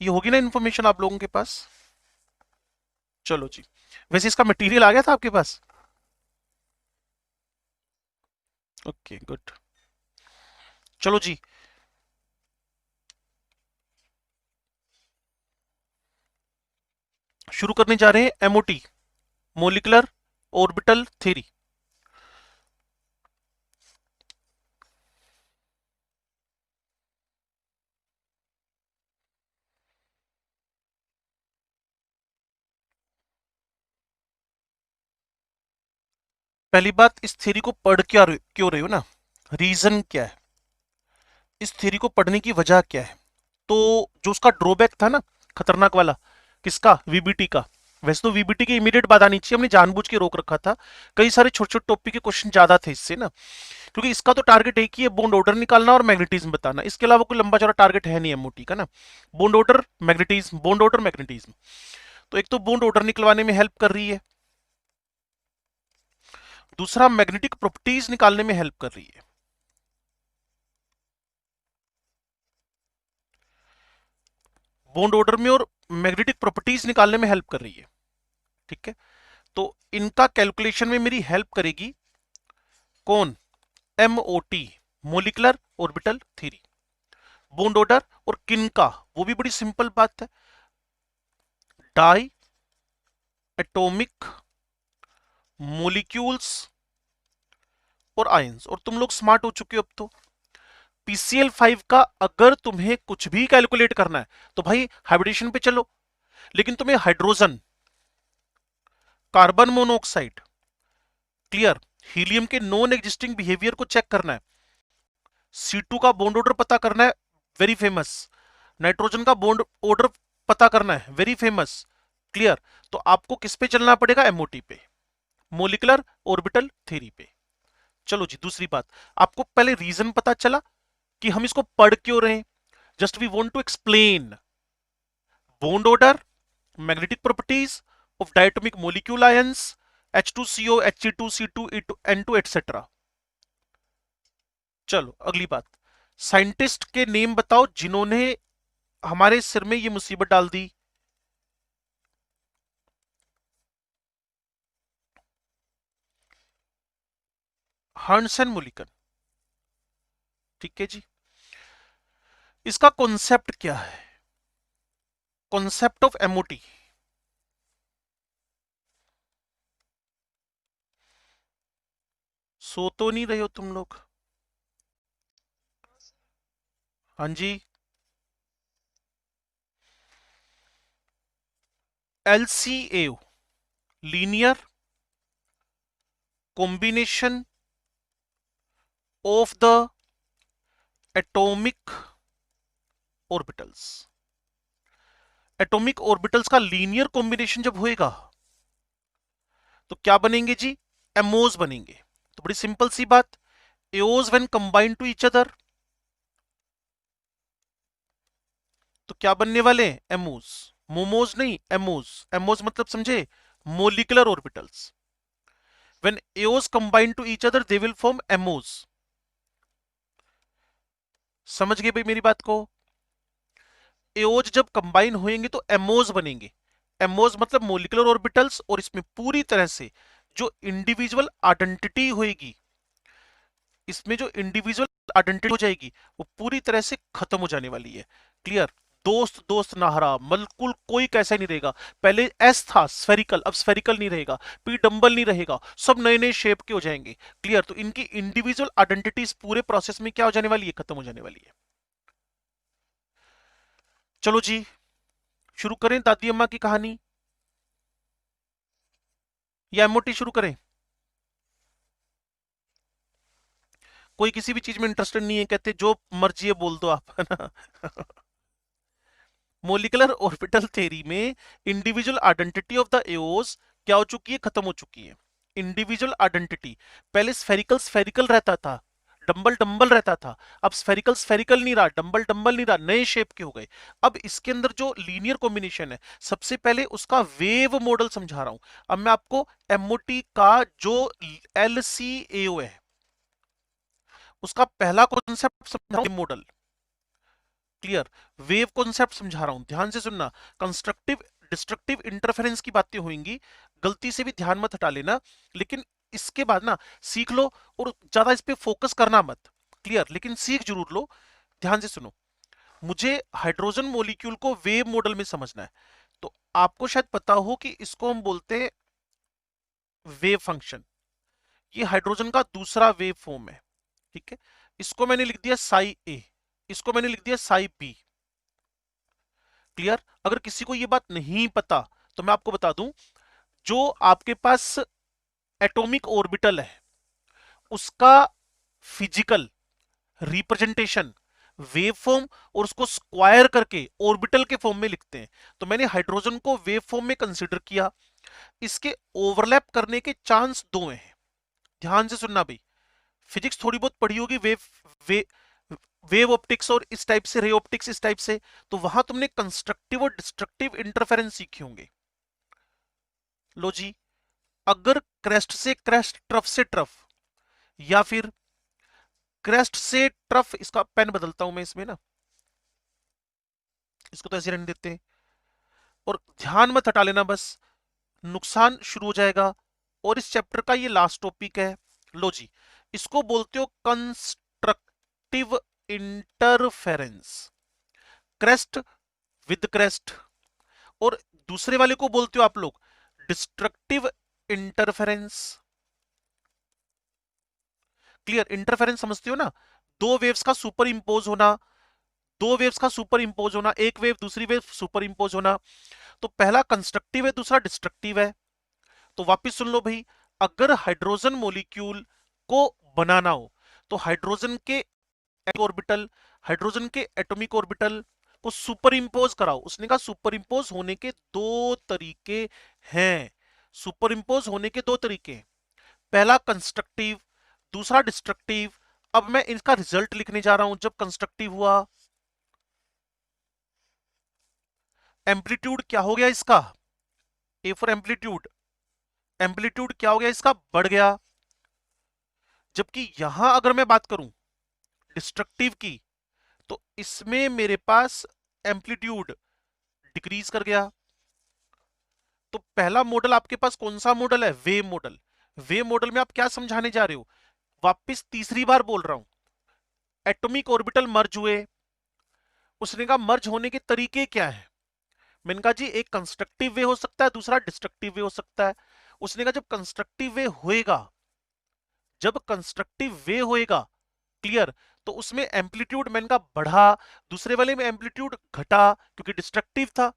ये होगी ना इन्फॉर्मेशन आप लोगों के पास। चलो जी, वैसे इसका मटेरियल आ गया था आपके पास? Okay good. चलो जी, शुरू करने जा रहे हैं एमओटी, मोलिकुलर ऑर्बिटल थ्योरी। पहली बात, इस थ्योरी को पढ़ क्या क्यों रहे हो ना, रीजन क्या है, इस थ्योरी को पढ़ने की वजह क्या है। तो जो उसका ड्रॉबैक था ना, खतरनाक वाला, किसका, वीबीटी का। वैसे तो वीबीटी की इमीडिएट बात आनी चाहिए, हमने जानबूझ के रोक रखा था। कई सारे छोटे छोटे टॉपिक के क्वेश्चन ज्यादा थे इससे ना, क्योंकि इसका तो टारगेट एक ही है, बॉन्ड ऑर्डर निकालना और मैग्नेटिज्म बताना। इसके अलावा कोई लंबा चौड़ा टारगेट है नहीं एमओटी का ना। Bond order magnetism, bond order magnetism. तो एक तो बॉन्ड ऑर्डर निकलवाने में हेल्प कर रही है, दूसरा मैग्नेटिक प्रॉपर्टीज निकालने में हेल्प कर रही है। बॉन्ड ऑर्डर में और मैग्नेटिक प्रॉपर्टीज निकालने में हेल्प कर रही है, ठीक है। तो इनका कैलकुलेशन में मेरी हेल्प करेगी कौन, MOT, molecular orbital theory. Bond order और किन का, वो भी बड़ी सिंपल बात है, डाई एटॉमिक मोलिक्यूल्स और आयंस। और तुम लोग स्मार्ट हो चुके हो अब तो। पीसीएल5 का अगर तुम्हें कुछ भी कैलकुलेट करना है तो भाई हाइब्रिडेशन पे चलो, लेकिन तुम्हें hydrogen, carbon monoxide, clear, helium के नॉन एग्जिस्टिंग बिहेवियर को चेक करना है, C2 का बॉन्ड ऑर्डर पता करना है, वेरी फेमस, नाइट्रोजन का बॉन्ड ऑर्डर पता करना है, वेरी फेमस, क्लियर। तो आपको किस पे चलना पड़ेगा, एमओटी पे, मोलिकुलर ऑर्बिटल थ्योरी पे। चलो जी, दूसरी बात, आपको पहले रीजन पता चला कि हम इसको पढ़ क्यों रहे हैं। Just we want to explain bond order, magnetic properties of diatomic molecule ions, H2CO, He2, C2, N2 etcetera. चलो अगली बात, साइंटिस्ट के नेम बताओ जिन्होंने हमारे सिर में ये मुसीबत डाल दी। हर्नसन मुलिकन, ठीक है जी। इसका कॉन्सेप्ट क्या है, कॉन्सेप्ट ऑफ एमओटी। सो तो नहीं रहे हो तुम लोग? हाँ जी। LCAO, linear combination of the atomic orbitals. Atomic orbitals का लीनियर कॉम्बिनेशन जब होएगा तो क्या बनेंगे जी, एमोज बनेंगे। तो बड़ी सिंपल सी बात, AOs when combined to each other तो क्या बनने वाले हैं, एमोज। मोमोज नहीं, एमोज। एमोज मतलब समझे, molecular orbitals. When AOs combined to each other they will form MOs. समझ गए भाई मेरी बात को। एओज जब कंबाइन होंगे तो एमोज बनेंगे। एमोज मतलब मोलिकुलर ऑर्बिटल्स, और इसमें पूरी तरह से जो इंडिविजुअल आइडेंटिटी होगी, इसमें जो इंडिविजुअल आइडेंटिटी हो जाएगी वो पूरी तरह से खत्म हो जाने वाली है, क्लियर। दोस्त दोस्त नाहरा, बिल्कुल कोई कैसा नहीं रहेगा। पहले एस था स्फेरिकल, अब स्फेरिकल नहीं रहेगा, पी डंबल नहीं रहेगा, सब नए नए शेप के हो जाएंगे, क्लियर। तो इनकी इंडिविजुअल आइडेंटिटी इस पूरे प्रोसेस में क्या हो जाने वाली है, खत्म हो जाने वाली है। चलो जी, शुरू करें दादी अम्मा की कहानी या एमओटी शुरू करें? कोई किसी भी चीज में इंटरेस्टेड नहीं है, कहते जो मर्जी है बोल दो आप, है ना। मोलिकुलर ऑर्बिटल थ्योरी में individual identity of the Eos क्या हो चुकी है, खत्म हो चुकी है। इंडिविजुअल आइडेंटिटी, पहले स्फेरिकल स्फेरिकल रहता था, डंबल डंबल रहता था, अब स्फेरिकल स्फेरिकल नहीं रहा, डंबल डंबल नहीं रहा, नए शेप के हो गए। अब इसके अंदर जो लीनियर कॉम्बिनेशन है, सबसे पहले उसका वेव मॉडल समझा रहा हूं। अब मैं आपको एमओटी का जो एलसीएओ है उसका पहला कॉन्सेप्ट समझा रहा हूं, मॉडल। क्लियर। वेव कॉन्सेप्ट समझा रहा हूं, ध्यान से सुनना। कंस्ट्रक्टिव डिस्ट्रक्टिव इंटरफेरेंस की बातें होंगी, गलती से भी ध्यान मत हटा लेना, लेकिन इसके बाद ना सीख लो और ज्यादा इस पे फोकस करना मत। क्लियर, लेकिन सीख जरूर लो। ध्यान से सुनो, मुझे हाइड्रोजन मॉलिक्यूल को वेव मॉडल में समझना है। तो आपको शायद पता हो कि इसको हम बोलते हैं वेव फंक्शन। ये हाइड्रोजन का दूसरा वेव फॉर्म है, ठीक है। इसको मैंने लिख दिया साई ए, इसको मैंने लिख दिया साई बी। क्लियर। अगर किसी को ये बात नहीं पता तो मैं आपको बता दूं, जो आपके पास एटॉमिक ऑर्बिटल है उसका फिजिकल रिप्रेजेंटेशन वेव फॉर्म और उसको स्क्वायर करके ऑर्बिटल के फॉर्म में लिखते हैं। तो मैंने हाइड्रोजन को वेव फॉर्म में कंसीडर किया। इसके ओवरलैप करने के चांस दो हैं, ध्यान से सुनना भाई। फिजिक्स थोड़ी बहुत पढ़ी होगी, वेव वे, वेव ऑप्टिक्स और इस टाइप से, रे ऑप्टिक्स इस टाइप से, तो वहां तुमने कंस्ट्रक्टिव और डिस्ट्रक्टिव इंटरफेरेंस सीखे होंगे। लो जी, अगर क्रेस्ट से क्रेस्ट, ट्रफ से ट्रफ, या फिर क्रेस्ट से ट्रफ, इसका पेन बदलता हूं मैं इसमें ना, इसको तो ऐसे रहने देते हैं, और ध्यान मत हटा लेना बस, नुकसान शुरू हो जाएगा। और इस चैप्टर का ये लास्ट टॉपिक है। लो जी, इसको बोलते हो constructive interference, crest with crest. और दूसरे वाले को बोलते हो आप लोग डिस्ट्रक्टिव इंटरफेरेंस। क्लियर, इंटरफेरेंस समझते हो ना, दो वेव्स का सुपर इंपोज होना, दो वेव्स का सुपर इंपोज होना, एक वेव दूसरी वेव सुपर इंपोज होना। तो पहला कंस्ट्रक्टिव है, दूसरा डिस्ट्रक्टिव है। तो वापिस सुन लो भाई, अगर हाइड्रोजन मॉलिक्यूल को बनाना हो तो हाइड्रोजन के ऑर्बिटल, हाइड्रोजन के एटॉमिक ऑर्बिटल को सुपर इंपोज कराओ। उसने कहा सुपर इंपोज होने के दो तरीके हैं, सुपर इंपोज होने के दो तरीके हैं, पहला कंस्ट्रक्टिव, दूसरा डिस्ट्रक्टिव। अब मैं इनका रिजल्ट लिखने जा रहा हूं। जब कंस्ट्रक्टिव हुआ, एम्पलीट्यूड क्या हो गया इसका, ए फॉर एम्पलीट्यूड, एम्पलीट्यूड क्या हो गया इसका, बढ़ गया। जबकि यहां अगर मैं बात करूं डिस्ट्रक्टिव की, तो इसमें मेरे पास एम्पलीट्यूड डिक्रीज कर गया। तो पहला मॉडल आपके पास कौन सा मॉडल है, वेव मॉडल। वेव मॉडल में आप क्या समझाने जा रहे हो, वापिस तीसरी बार बोल रहा हूं, एटॉमिक ऑर्बिटल मर्ज हुए। उसने कहा मर्ज होने के तरीके क्या है, मैंने कहा जी एक कंस्ट्रक्टिव वे हो सकता है, दूसरा डिस्ट्रक्टिव वे हो सकता है। उसने कहा जब कंस्ट्रक्टिव वे होएगा, जब कंस्ट्रक्टिव वे होएगा, क्लियर, तो उसमें एम्पलीट्यूड मैंने कहा बढ़ा, दूसरे वाले में एम्पलीट्यूड घटा क्योंकि डिस्ट्रक्टिव था।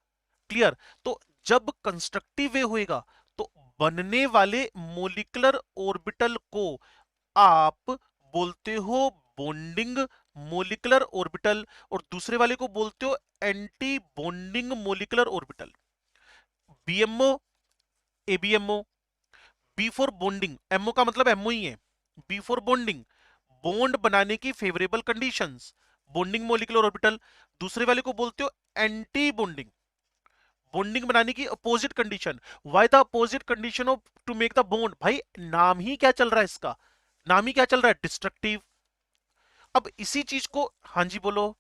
क्लियर। तो जब कंस्ट्रक्टिव वे होएगा तो बनने वाले मोलिकुलर ऑर्बिटल को आप बोलते हो बॉन्डिंग मोलिकुलर ऑर्बिटल, और दूसरे वाले को बोलते हो anti bonding molecular orbital. BMO, ABMO. B for bonding, MO का मतलब एमओ ही है, बी फॉर बॉन्डिंग, बॉन्ड बनाने की favourable conditions, bonding molecular orbital. दूसरे वाले को बोलते हो एंटी बॉन्डिंग, बॉन्डिंग बनाने की opposite condition. Why the opposite condition of to make the bond, भाई नाम ही क्या चल रहा है इसका, नाम ही क्या चल रहा है, डिस्ट्रक्टिव। अब इसी चीज को, हाँ जी बोलो।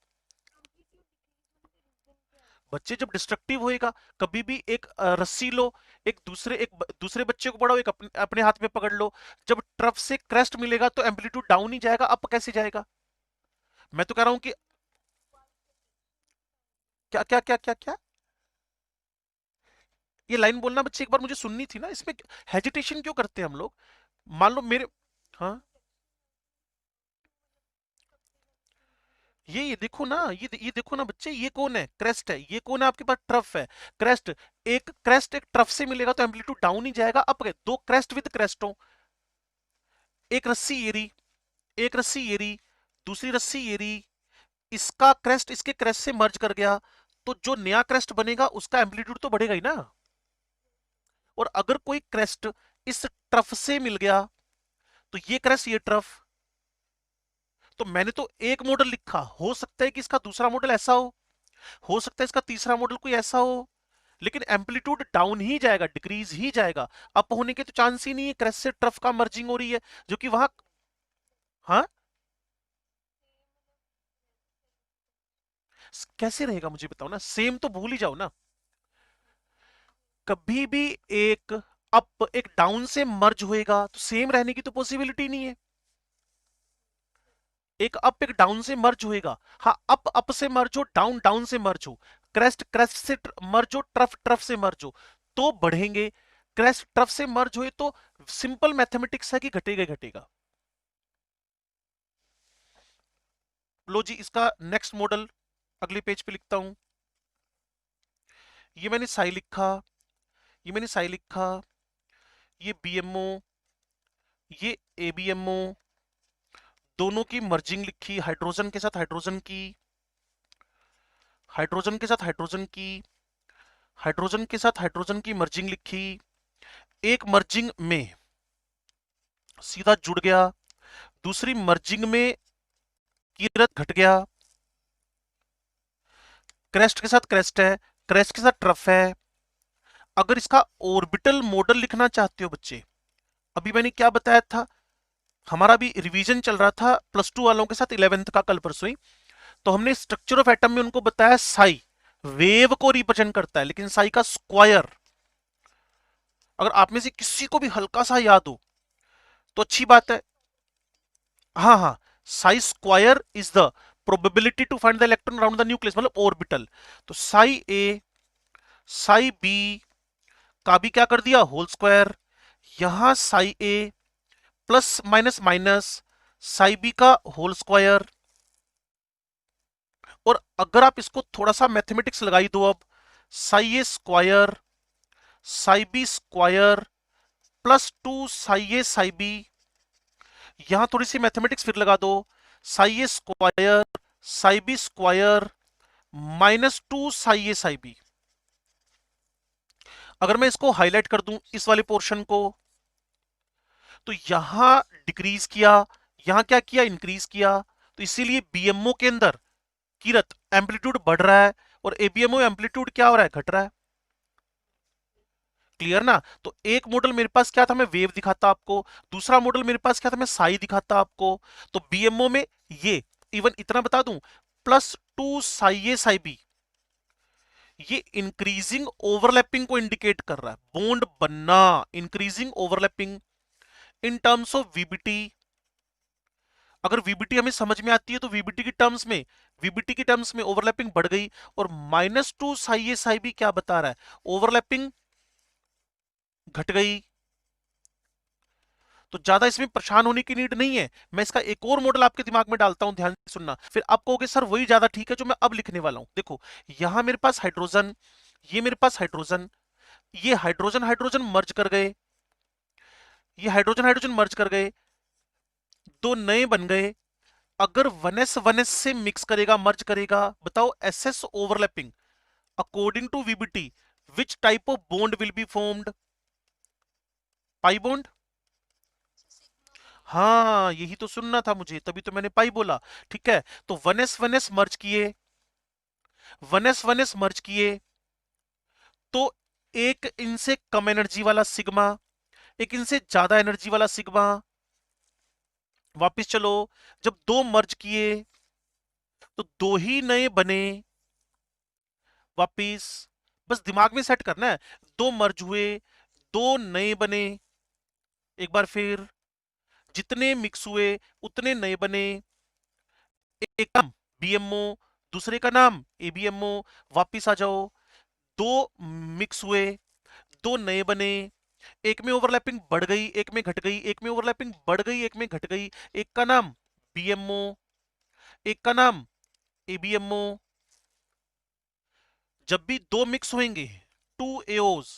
बच्चे जब डिस्ट्रक्टिव होएगा, कभी भी एक रस्सी लो, दूसरे बच्चे को पकड़ो, एक अपने अपने हाथ में पकड़ लो, जब ट्रफ से क्रेस्ट मिलेगा तो एम्पलीट्यूड डाउन ही जाएगा, अप कैसे जाएगा। मैं तो कह रहा हूं कि क्या क्या क्या क्या क्या, ये लाइन बोलना बच्चे, एक बार मुझे सुननी थी ना, इसमें हेजिटेशन क्यों करते हैं हम लोग। मान लो मेरे, हाँ, ये देखो ना, ये देखो ना बच्चे, ये कौन है, क्रेस्ट है, ये कौन है आपके पास, ट्रफ है, क्रेस्ट। एक ट्रफ से मिलेगा तो एम्पलीट्यूड डाउन ही जाएगा, अप गए, दो क्रेस्ट विद क्रेस्ट हो, एक रस्सी ये रही, एक रस्सी ये रही, दूसरी रस्सी ये रही, इसका क्रेस्ट इसके क्रेस्ट से मर्ज कर गया, तो जो नया क्रेस्ट बनेगा उसका एम्पलीट्यूड तो बढ़ेगा ही ना। और अगर कोई क्रेस्ट इस ट्रफ से मिल गया, तो ये क्रेस्ट ये ट्रफ, तो मैंने तो एक मॉडल लिखा, हो सकता है कि इसका दूसरा मॉडल ऐसा हो सकता है इसका तीसरा मॉडल कोई ऐसा हो, लेकिन एम्पलीट्यूड डाउन ही जाएगा, डिक्रीज ही जाएगा, अप होने के तो चांस ही नहीं है, क्रेस्ट से ट्रफ का मर्जिंग हो रही है, जो कि वहां, हाँ, कैसे रहेगा मुझे बताओ ना, सेम तो भूल ही जाओ ना। कभी भी एक अप एक डाउन से मर्ज होएगा तो सेम रहने की तो पॉसिबिलिटी नहीं है। एक अप एक डाउन से मर्ज होएगा, हाँ अप अप से मर्ज हो, डाउन डाउन से मर्ज हो, क्रेस्ट क्रेस्ट से मर्ज हो, ट्रफ ट्रफ से मर्ज हो तो बढ़ेंगे। क्रेस्ट ट्रफ से मर्ज हुए तो सिंपल मैथमेटिक्स है कि घटेगा ही घटेगा। लो जी, इसका नेक्स्ट मॉडल अगले पेज पे लिखता हूं। ये मैंने साई लिखा, ये मैंने साई लिखा, ये बीएमओ, ये एबीएमओ, दोनों की मर्जिंग लिखी, हाइड्रोजन के साथ हाइड्रोजन की, हाइड्रोजन के साथ हाइड्रोजन की, हाइड्रोजन के साथ हाइड्रोजन की मर्जिंग लिखी। एक मर्जिंग में सीधा जुड़ गया, दूसरी मर्जिंग में कीरत घट गया, क्रेस्ट के साथ क्रेस्ट है, क्रेस्ट के साथ ट्रफ है। अगर इसका ऑर्बिटल मॉडल लिखना चाहते हो बच्चे, अभी मैंने क्या बताया था, हमारा भी रिवीजन चल रहा था +2 वालों के साथ 11th का कल परसों ही, तो हमने स्ट्रक्चर ऑफ एटम में उनको बताया साई वेव को रिप्रेजेंट करता है, लेकिन साई का स्क्वायर, अगर आप में से किसी को भी हल्का सा याद हो तो अच्छी बात है। हाँ हाँ, psi square is the probability to find the electron around the nucleus, मतलब ऑर्बिटल। तो साई ए साई बी का भी क्या कर दिया, होल स्क्वायर। यहां psi A plus minus minus psi B का होल स्क्वायर। और अगर आप इसको थोड़ा सा मैथमेटिक्स लगाई दो, अब psi A square psi B square +2 psi A psi B, यहां थोड़ी सी मैथमेटिक्स फिर लगा दो, psi A square psi B square -2 psi A psi B. अगर मैं इसको हाईलाइट कर दूं इस वाले पोर्शन को, तो यहां डिक्रीज किया, यहां क्या किया, इंक्रीज किया। तो इसीलिए बीएमओ के अंदर किरत एम्पलीट्यूड बढ़ रहा है और एबीएमओ एम्पलीट्यूड क्या हो रहा है, घट रहा है। क्लियर ना। तो एक मॉडल मेरे पास क्या था, मैं वेव दिखाता आपको, दूसरा मॉडल मेरे पास क्या था, मैं साई दिखाता आपको। तो बीएमओ में ये, इवन इतना बता दूं, +2 साई ए साई बी, ये इंक्रीजिंग ओवरलैपिंग को इंडिकेट कर रहा है, बॉन्ड बनना, increasing overlapping in terms of VBT. अगर वीबीटी हमें समझ में आती है तो वीबीटी की टर्म्स में ओवरलैपिंग बढ़ गई। और -2 साई ए साई बी क्या बता रहा है, ओवरलैपिंग घट गई। तो ज्यादा इसमें परेशान होने की नीड नहीं है। मैं इसका एक और मॉडल आपके दिमाग में डालता हूं, ध्यान से सुनना, फिर आप कहोगे सर वही ज्यादा ठीक है जो मैं अब लिखने वाला हूं। देखो, यहां मेरे पास हाइड्रोजन, ये मेरे पास हाइड्रोजन, ये हाइड्रोजन हाइड्रोजन मर्ज कर गए, ये हाइड्रोजन हाइड्रोजन मर्ज कर गए, दो नए बन गए। अगर 1s से मिक्स करेगा, मर्ज करेगा, बताओ SS overlapping according to VBT which type of bond will be formed, pi bond. हाँ यही तो सुनना था मुझे, तभी तो मैंने पाई बोला। ठीक है, तो 1s मर्ज किए, 1s मर्ज किए, तो एक इनसे कम एनर्जी वाला सिग्मा, एक इनसे ज्यादा एनर्जी वाला सिग्मा। वापस चलो, जब दो मर्ज किए तो दो ही नए बने। वापिस, बस दिमाग में सेट करना है, दो मर्ज हुए, दो नए बने। एक बार फिर, जितने मिक्स हुए उतने नए बने। एक नाम बीएमओ, दूसरे का नाम एबीएमओ। वापिस आ जाओ, दो मिक्स हुए, दो नए बने। एक में ओवरलैपिंग बढ़ गई, एक में घट गई, एक में ओवरलैपिंग बढ़ गई, एक में घट गई। एक का नाम बीएमओ, एक का नाम एबीएमओ। जब भी दो मिक्स होंगे, 2 एओज,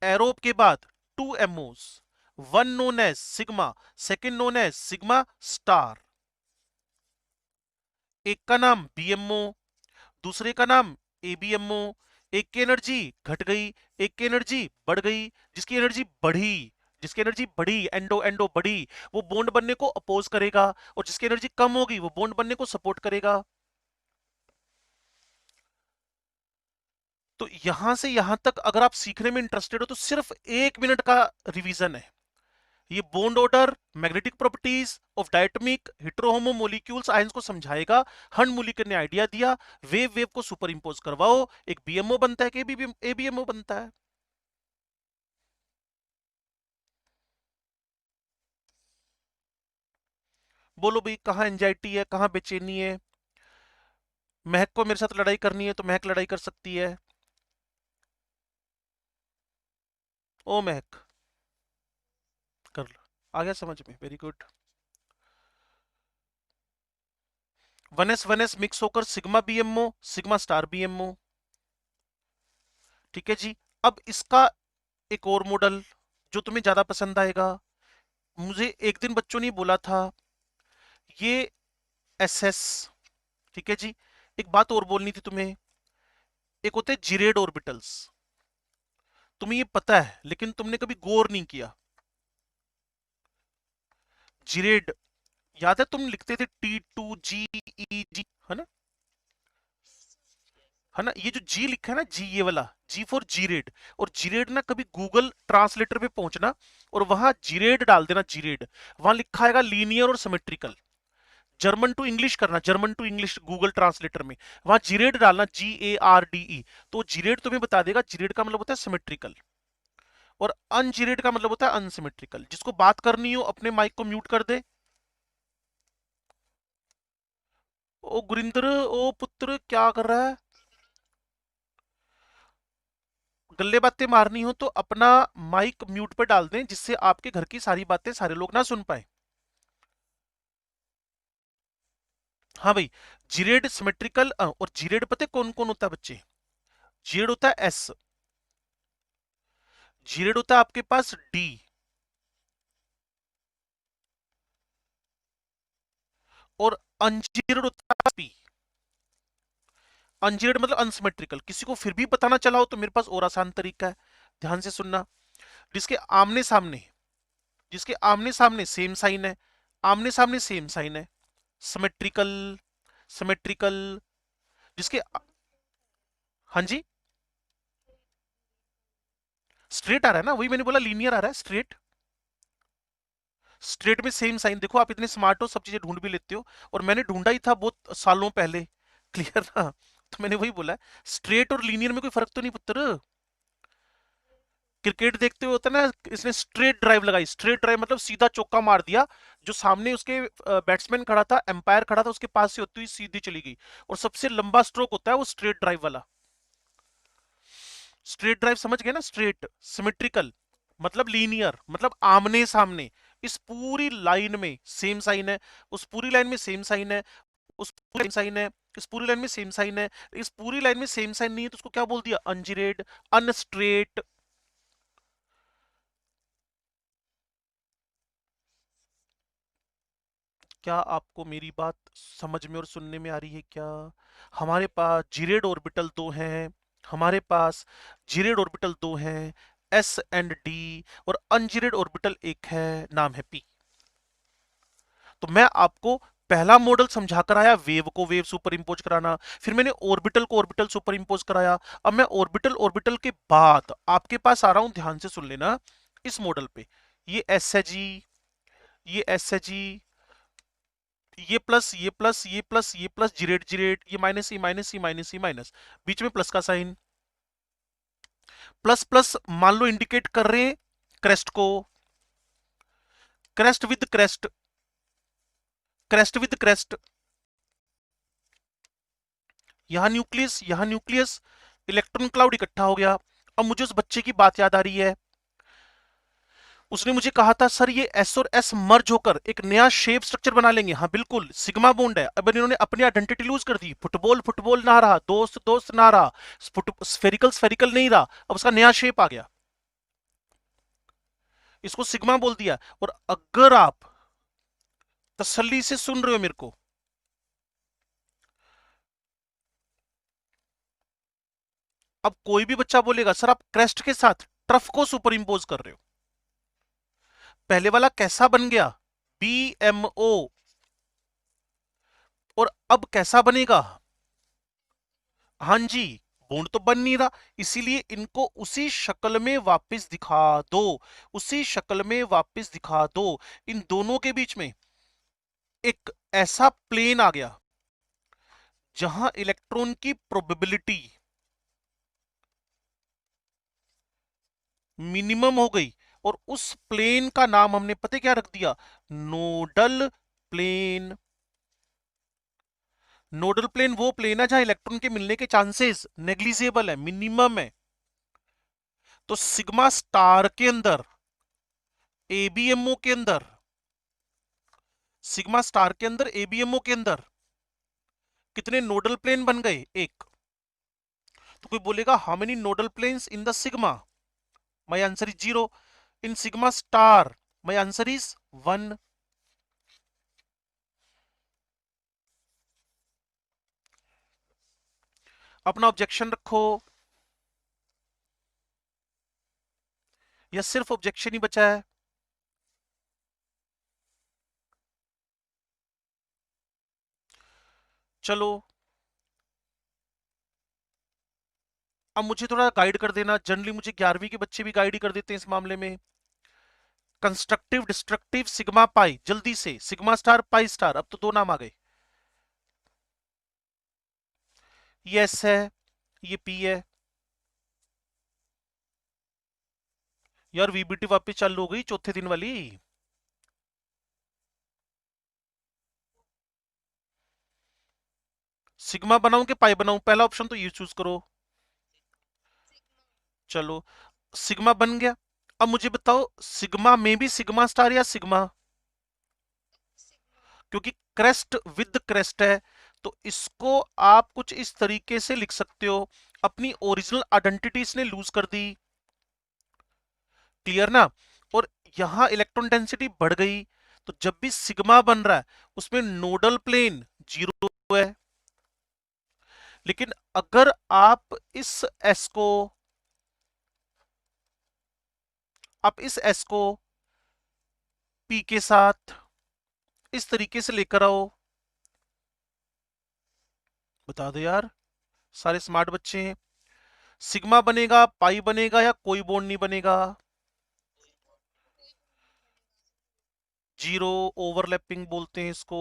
एरोब के बाद 2 MOs, one known as sigma, second known as sigma star. एक का नाम बीएमओ, दूसरे का नाम एबीएमओ। एक की एनर्जी घट गई, एक की एनर्जी बढ़ गई। जिसकी एनर्जी बढ़ी, जिसकी एनर्जी बढ़ी, एंडो एंडो बढ़ी, वो बॉन्ड बनने को अपोज करेगा, और जिसकी एनर्जी कम होगी वो बॉन्ड बनने को सपोर्ट करेगा। तो यहां से यहां तक अगर आप सीखने में इंटरेस्टेड हो तो सिर्फ 1 मिनट का रिवीजन है। ये bond order, magnetic properties of diatomic hetero homo molecules ions को समझाएगा। हर्न मुलिकर ने आइडिया दिया, वेव वेव को सुपर इंपोज करवाओ, एक बीएमओ बनता है कि एबीएमओ बनता है। बोलो भाई, कहाँ एंजाइटी है, कहाँ बेचैनी है? महक को मेरे साथ लड़ाई करनी है तो महक लड़ाई कर सकती है। ओ महक, कर लो, आ गया समझ में, वेरी गुड। 1s मिक्स होकर sigma BMO, sigma star BMO. ठीक है जी। अब इसका एक और मॉडल जो तुम्हें ज्यादा पसंद आएगा, मुझे एक दिन बच्चों ने बोला था, ये एसएस। ठीक है जी। एक बात और बोलनी थी तुम्हें, एक होते हैं जिरेड ऑर्बिटल्स। तुम्हें ये पता है लेकिन तुमने कभी गौर नहीं किया। जिरेड, याद है तुम लिखते थे T2GEG, है ना? है ना, ये जो जी लिखा है ना, जी ये वाला, जी फॉर जीरेड। और जीरेड ना कभी गूगल ट्रांसलेटर पे पहुंचना और वहां जीरेड डाल देना, जीरेड, वहां लिखा आएगा लीनियर और सिमेट्रिकल। जर्मन टू इंग्लिश करना, German to English Google translator में वहां जीरेड डालना, GARDE। तो जीरेड तुम्हें बता देगा, जीरेड का मतलब होता है सिमेट्रिकल, और अनजीरेड का मतलब होता है अनसिमेट्रिकल। जिसको बात करनी हो अपने माइक को म्यूट कर दे। ओ गुरिंदर, ओ पुत्र, क्या कर रहा है? गल्ले बातें मारनी हो तो अपना माइक म्यूट पर डाल दें, जिससे आपके घर की सारी बातें सारे लोग ना सुन पाए। हाँ भाई, जीरेड सिमेट्रिकल, और जीरेड पता है कौन कौन होता है बच्चे? जीरेड होता है एस, जीरेड होता है आपके पास डी, और अनजीरेड होता है पी। अनजीरेड मतलब अनसिमेट्रिकल। किसी को फिर भी पता ना चला हो तो मेरे पास और आसान तरीका है, ध्यान से सुनना। जिसके आमने सामने, जिसके आमने सामने सेम साइन है, आमने सामने सेम साइन है, सिमेट्रिकल, सिमेट्रिकल। जिसके, हाँ जी, स्ट्रेट आ रहा है ना, वही मैंने बोला, लीनियर आ रहा है, स्ट्रेट। स्ट्रेट में सेम साइन। देखो आप इतने स्मार्ट हो, सब चीजें ढूंढ भी लेते हो, और मैंने ढूंढा ही था बहुत सालों पहले। क्लियर ना? तो मैंने वही बोला, स्ट्रेट और लीनियर में कोई फर्क तो नहीं पुत्र। क्रिकेट देखते हुए होता है ना, इसने स्ट्रेट ड्राइव लगाई, स्ट्रेट ड्राइव मतलब सीधा चौका मार दिया, जो सामने उसके बैट्समैन खड़ा था, एम्पायर खड़ा था, उसके पास से होती हुई सीधी चली गई। और सबसे लंबा स्ट्रोक होता है वो स्ट्रेट ड्राइव वाला। स्ट्रेट ड्राइव समझ गए ना? स्ट्रेट, सिमेट्रिकल मतलब लीनियर, मतलब आमने सामने। इस पूरी लाइन में सेम साइन है, उस पूरी लाइन में सेम साइन है, उस पूरी साइन है, इस पूरी लाइन में सेम साइन है, इस पूरी लाइन में सेम साइन नहीं है, तो उसको क्या बोल दिया? अनजिरेड, अनस्ट्रेट। क्या आपको मेरी बात समझ में और सुनने में आ रही है क्या? हमारे पास जीरेड ऑर्बिटल दो हैं, हमारे पास जीरेड ऑर्बिटल दो हैं, एस एंड डी, और अनजीरेड ऑर्बिटल एक है, नाम है पी। तो मैं आपको पहला मॉडल समझा कर आया, वेव को वेव सुपर इंपोज कराना, फिर मैंने ऑर्बिटल को ऑर्बिटल सुपर इंपोज कराया। अब मैं ऑर्बिटल ऑर्बिटल के बाद आपके पास आ रहा हूं, ध्यान से सुन लेना। इस मॉडल पे ये एस है जी, ये एस है जी, ये प्लस, ये प्लस, ये प्लस, ये प्लस, जिरेट जिरेट, ये माइनस, ये माइनस, ये माइनस, ये माइनस, बीच में प्लस का साइन। प्लस प्लस मान लो इंडिकेट कर रहे हैं क्रेस्ट को, crest with crest, crest with crest. यहां न्यूक्लियस, यहां न्यूक्लियस, इलेक्ट्रॉन क्लाउड इकट्ठा हो गया। अब मुझे उस बच्चे की बात याद आ रही है, उसने मुझे कहा था सर ये एस और एस मर्ज होकर एक नया शेप स्ट्रक्चर बना लेंगे। हाँ बिल्कुल, सिग्मा बॉन्ड है। अब इन्होंने अपनी आइडेंटिटी लूज कर दी, फुटबॉल फुटबॉल ना रहा, दोस्त दोस्त ना रहा, स्फेरिकल स्फेरिकल नहीं रहा, अब उसका नया शेप आ गया, इसको सिग्मा बोल दिया। और अगर आप तसल्ली से सुन रहे हो मेरे को, अब कोई भी बच्चा बोलेगा सर आप क्रेस्ट के साथ ट्रफ को सुपर इंपोज कर रहे हो, पहले वाला कैसा बन गया? BMO, और अब कैसा बनेगा? हाँ जी, बॉन्ड तो बन नहीं रहा, इसीलिए इनको उसी शक्ल में वापस दिखा दो, उसी शक्ल में वापस दिखा दो। इन दोनों के बीच में एक ऐसा प्लेन आ गया जहां इलेक्ट्रॉन की प्रोबेबिलिटी मिनिमम हो गई, और उस प्लेन का नाम हमने पता क्या रख दिया, नोडल प्लेन। नोडल प्लेन वो प्लेन है जहां इलेक्ट्रॉन के मिलने के चांसेस नेग्लिजिबल है, मिनिमम है। तो सिग्मा स्टार के अंदर, एबीएमओ के अंदर, सिग्मा स्टार के अंदर, एबीएमओ के अंदर कितने नोडल प्लेन बन गए, एक। तो कोई बोलेगा how many nodal planes in the sigma, my answer is 0। In sigma star my answer is 1। अपना ऑब्जेक्शन रखो, या सिर्फ ऑब्जेक्शन ही बचा है? चलो अब मुझे थोड़ा गाइड कर देना, जनरली मुझे 11वीं के बच्चे भी गाइड ही कर देते हैं इस मामले में। कंस्ट्रक्टिव डिस्ट्रक्टिव सिग्मा पाई, जल्दी से, सिग्मा स्टार पाई स्टार, अब तो दो नाम आ गए। ये एस है, ये पी है। यार वीबीटी वापस चालू हो गई चौथे दिन वाली। सिग्मा बनाऊं कि पाई बनाऊं, पहला ऑप्शन तो ये चूज करो। चलो सिग्मा बन गया। अब मुझे बताओ सिग्मा में भी सिग्मा स्टार या सिग्मा, क्योंकि क्रेस्ट विद क्रेस्ट है, तो इसको आप कुछ इस तरीके से लिख सकते हो, अपनी ओरिजिनल आइडेंटिटी इसने लूज कर दी। क्लियर ना? और यहां इलेक्ट्रॉन डेंसिटी बढ़ गई, तो जब भी सिग्मा बन रहा है उसमें नोडल प्लेन 0 है। लेकिन अगर आप इस एस को पी के साथ इस तरीके से लेकर आओ, बता दो यार, सारे स्मार्ट बच्चे हैं। सिग्मा बनेगा, पाई बनेगा, या कोई बॉन्ड नहीं बनेगा? जीरो ओवरलैपिंग बोलते हैं इसको।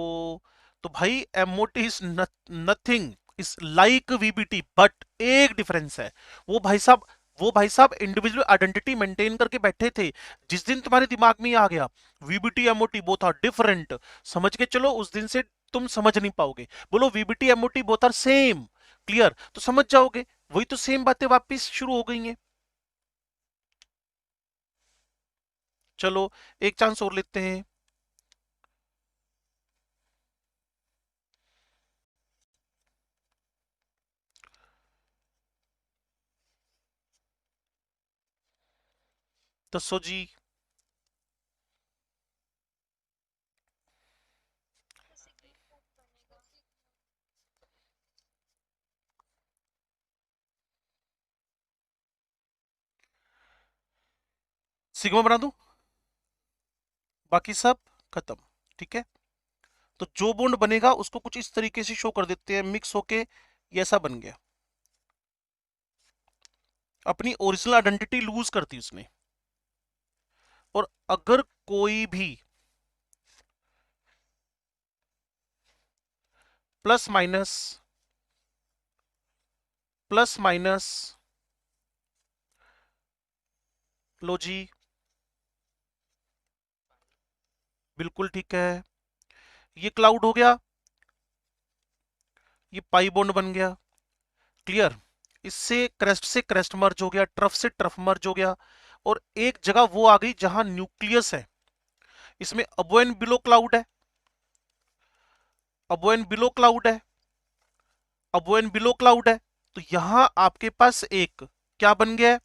तो भाई MOT is nothing is like VBT, but एक डिफरेंस है, वो भाई साहब वो भाई साहब इंडिविजुअल आइडेंटिटी मेंटेन करके बैठे थे। जिस दिन तुम्हारे दिमाग में आ गया VBT MOT both are different, समझ के चलो, उस दिन से तुम समझ नहीं पाओगे। बोलो VBT MOT both are same, clear, तो समझ जाओगे। वही तो सेम बातें वापस शुरू हो गई हैं। चलो एक चांस और लेते हैं। दसो जी। सिग्मा बना दूं, बाकी सब खत्म, ठीक है। तो जो बॉन्ड बनेगा उसको कुछ इस तरीके से शो कर देते हैं, मिक्स होके ये ऐसा बन गया, अपनी ओरिजिनल आइडेंटिटी लूज करती उसने। और अगर कोई भी प्लस माइनस प्लस माइनस, लो जी, बिल्कुल ठीक है, ये क्लाउड हो गया, ये पाई बॉन्ड बन गया, क्लियर। इससे से क्रेस्ट मर्ज हो गया, ट्रफ से ट्रफ मर्ज हो गया, और एक जगह वो आ गई जहां न्यूक्लियस है, इसमें अबो एंड बिलो क्लाउड है, अबो एंड बिलो क्लाउड है, अबो एंड बिलो क्लाउड है। तो यहां आपके पास एक क्या बन गया है,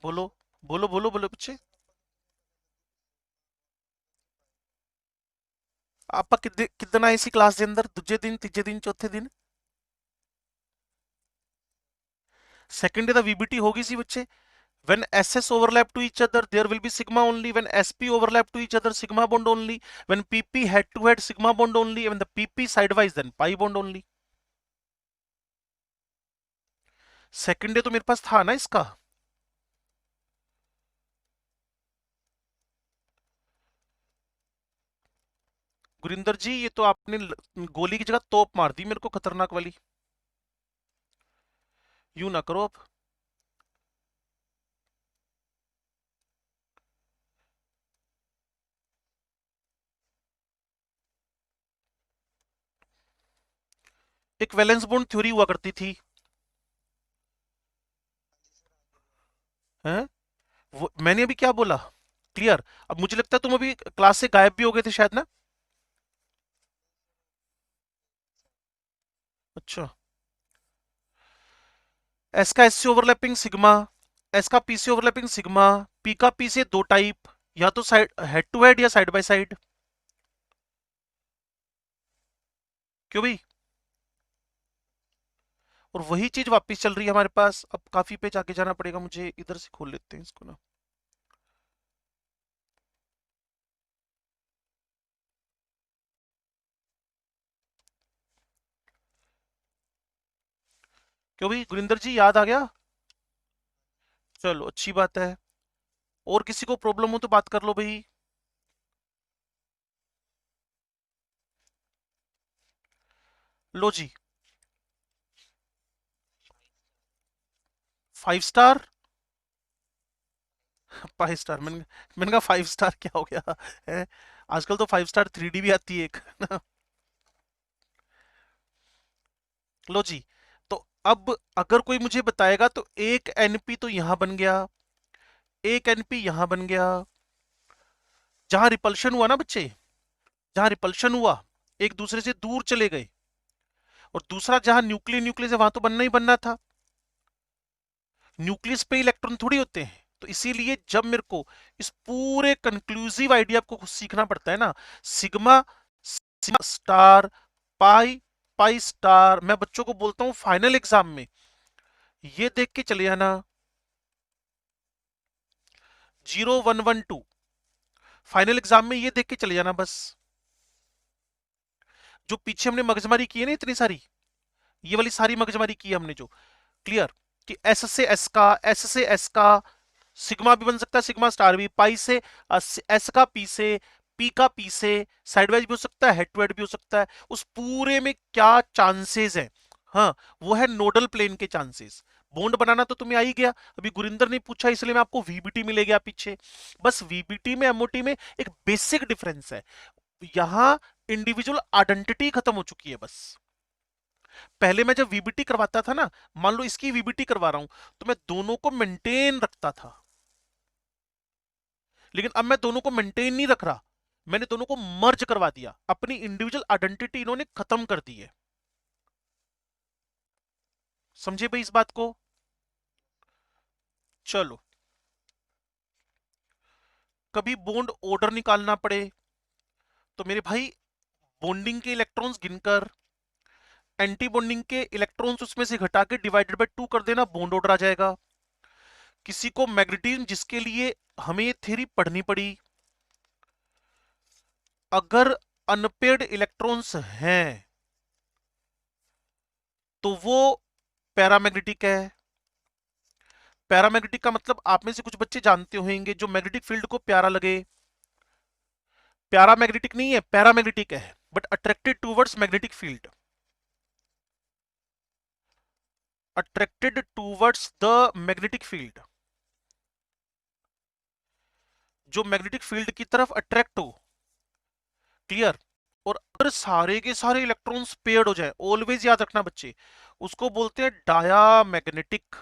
बोलो बोलो बोलो बोलो बच्चे। आपा कितना इसी क्लास के अंदर, दूजे दिन, तीजे दिन, चौथे दिन, सेकंड डे द वीबीटी होगी सी बच्चे। When SS overlap to each other, there will be sigma only. When SP overlap to each other, sigma bond only. When PP head to head, sigma bond only. When the PP sidewise, then pi bond only. Second day तो मेरे पास था ना इसका। गुरिंदर जी ये तो आपने गोली की जगह तोप मार दी मेरे को, खतरनाक वाली। यूं ना करो अब। एक वैलेंस बॉन्ड थ्योरी हुआ करती थी। हैं? वो मैंने अभी क्या बोला? क्लियर। अब मुझे लगता है तुम अभी क्लास से गायब भी हो गए थे शायद ना। अच्छा। एस का एस से ओवरलैपिंग सिग्मा, एस का पी से ओवरलैपिंग सिग्मा, पी का पी से दो टाइप, या तो साइड हेड टू हेड या साइड बाय साइड। क्यों भाई? और वही चीज वापस चल रही है हमारे पास। अब काफी पेज आगे जाना पड़ेगा मुझे, इधर से खोल लेते हैं इसको ना। क्यों भाई गुरिंदर जी याद आ गया? चलो अच्छी बात है। और किसी को प्रॉब्लम हो तो बात कर लो भाई। लो जी। 5 स्टार। 5 स्टार? मैंने कहा 5 स्टार क्या हो गया है? आजकल तो 5 स्टार 3D भी आती है एक लो जी। तो अब अगर कोई मुझे बताएगा तो एक एनपी तो यहां बन गया, एक एनपी यहां बन गया, जहां रिपल्शन हुआ ना बच्चे, जहां रिपल्शन हुआ एक दूसरे से दूर चले गए। और दूसरा जहां न्यूक्लियस न्यूक्लियस है वहां तो बनना ही बनना था। न्यूक्लियस पे इलेक्ट्रॉन थोड़ी होते हैं। तो इसीलिए जब मेरे को इस पूरे कंक्लूसिव आइडिया को सीखना पड़ता है ना, sigma, sigma star, pi, pi star, मैं बच्चों को बोलता हूं फाइनल एग्जाम में ये देख के चले आना। 0112 फाइनल एग्जाम में ये देख के चले जाना बस। जो पीछे हमने मगजमारी की है ना इतनी सारी, ये वाली सारी मगजमारी की है हमने जो। क्लियर? कि एस से एस का, एस से एस का, सिग्मा भी बन सकता है, सिग्मा स्टार भी, पाई से एस का पी से, पी का पी से, साइडवाइज भी हो सकता है, हेड टू हेड भी हो सकता है। उस पूरे में क्या चांसेस है? हाँ, वो है नोडल प्लेन के चांसेस। बॉन्ड बनाना तो तुम्हें आ ही गया। अभी गुरिंदर ने पूछा इसलिए मैं आपको वीबीटी मिले गया पीछे। बस वीबीटी में एमओटी में एक बेसिक डिफरेंस है। यहां इंडिविजुअल आइडेंटिटी खत्म हो चुकी है बस। पहले मैं जब वीबीटी करवाता था ना, मान लो इसकी वीबीटी करवा रहा हूं, तो मैं दोनों को मेंटेन रखता था। लेकिन अब मैं दोनों को मेंटेन नहीं रख रहा, मैंने दोनों को मर्ज करवा दिया। अपनी इंडिविजुअल आइडेंटिटी इन्होंने खत्म कर दी है। समझे भाई इस बात को? चलो। कभी बॉन्ड ऑर्डर निकालना पड़े तो मेरे भाई बॉन्डिंग के इलेक्ट्रॉन्स गिनकर एंटी बॉन्डिंग के इलेक्ट्रॉन्स उसमें से घटा के डिवाइडेड बाय 2 कर देना, बॉन्ड ऑर्डर आ जाएगा। किसी को मैग्नेटिज्म जिसके लिए हमें ये थ्योरी पढ़नी पड़ी, अगर अनपेयर्ड इलेक्ट्रॉन्स हैं तो वो पैरामैग्नेटिक है। पैरामैग्नेटिक का मतलब आप में से कुछ बच्चे जानते होंगे, जो मैग्नेटिक फील्ड को प्यारा लगे। पैरामैग्नेटिक नहीं है, पैरामैग्नेटिक है, but attracted towards magnetic field. Attracted towards the magnetic field, जो मैग्नेटिक फील्ड की तरफ अट्रैक्ट हो। क्लियर? और अगर सारे के सारे इलेक्ट्रॉन्स पेयर्ड हो जाए, ऑलवेज याद रखना बच्चे, उसको बोलते हैं डायामैग्नेटिक।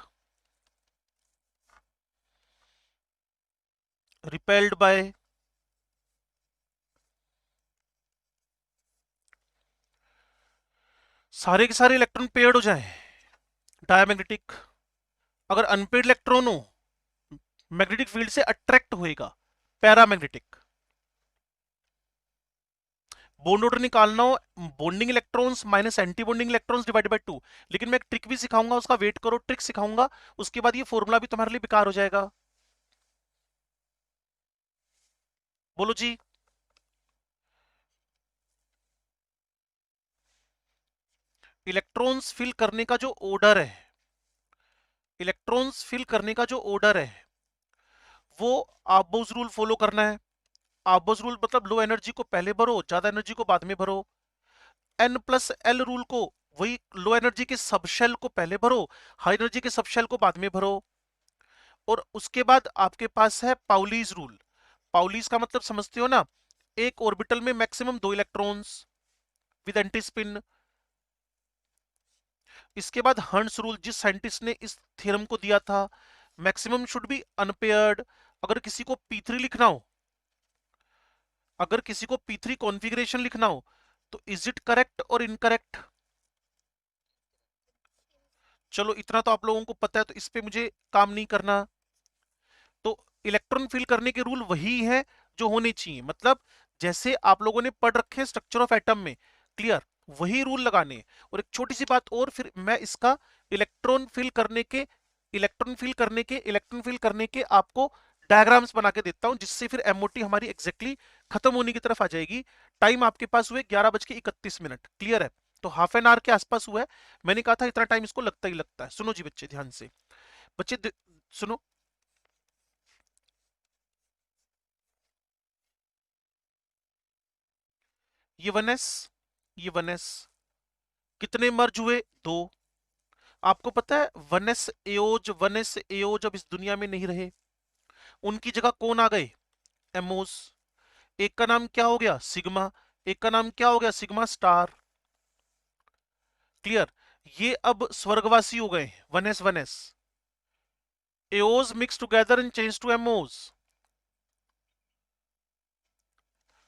रिपेल्ड बाय, सारे के सारे इलेक्ट्रॉन पेयर्ड हो जाए, डायामैग्नेटिक। अगर अनपेयर्ड इलेक्ट्रॉन हो, मैग्नेटिक फील्ड से अट्रैक्ट होएगा, पैरामैग्नेटिक। बॉन्ड ऑर्डर निकालना हो, bonding electrons minus anti bonding electrons divided by 2। लेकिन मैं एक ट्रिक भी सिखाऊंगा, उसका वेट करो, ट्रिक सिखाऊंगा, उसके बाद ये फॉर्मूला भी तुम्हारे लिए बेकार हो जाएगा। बोलो जी। इलेक्ट्रॉन्स फिल करने का जो ऑर्डर है, इलेक्ट्रॉन्स फिल करने का जो ऑर्डर है वो आबोज रूल फॉलो करना है। आबोज रूल मतलब लो एनर्जी को पहले भरो, ज्यादा एनर्जी को बाद में भरो। एन प्लस एल रूल को, वही लो एनर्जी के सबशेल को पहले भरो, हाई एनर्जी के सबशेल को बाद में भरो। और उसके बाद आपके पास है पाउलीज रूल। पाउलीज का मतलब समझते हो ना, एक ऑर्बिटल में maximum 2 electrons with anti spin. इसके बाद हर्ट्ज रूल, जिस साइंटिस्ट ने इस थ्योरम को दिया था, मैक्सिमम शुड बी अनपेयर्ड। अगर किसी को P3 लिखना हो, अगर किसी को P3 कॉन्फ़िगरेशन लिखना हो, तो इज इट करेक्ट और इनकरेक्ट? चलो इतना तो आप लोगों को पता है, तो इस पे मुझे काम नहीं करना। तो इलेक्ट्रॉन फिल करने के रूल वही है जो होने चाहिए, मतलब जैसे आप लोगों ने पढ़ रखे हैं स्ट्रक्चर ऑफ एटम में, क्लियर, वही रूल लगाने हैं। और एक छोटी सी बात और, फिर मैं इसका इलेक्ट्रॉन फिल करने के इलेक्ट्रॉन फिल करने के आपको डायग्राम्स बना के देता हूं, जिससे फिर एमओटी हमारी एग्जैक्टली खत्म होने की तरफ आ जाएगी। टाइम आपके पास हुए 11:31, क्लियर है? तो हाफ एन आवर के आसपास हुआ है। मैंने कहा था इतना टाइम इसको लगता ही लगता है। सुनो जी बच्चे, ध्यान से बच्चे सुनो। ये 1s, ये 1s, कितने मर्ज हुए? 2। आपको पता है 1s एओज अब इस दुनिया में नहीं रहे, उनकी जगह कौन आ गए? एमओस। एक का नाम क्या हो गया? सिग्मा। एक का नाम क्या हो गया? Sigma star. क्लियर? ये अब स्वर्गवासी हो गए। 1s AOs mix together and change to MOs.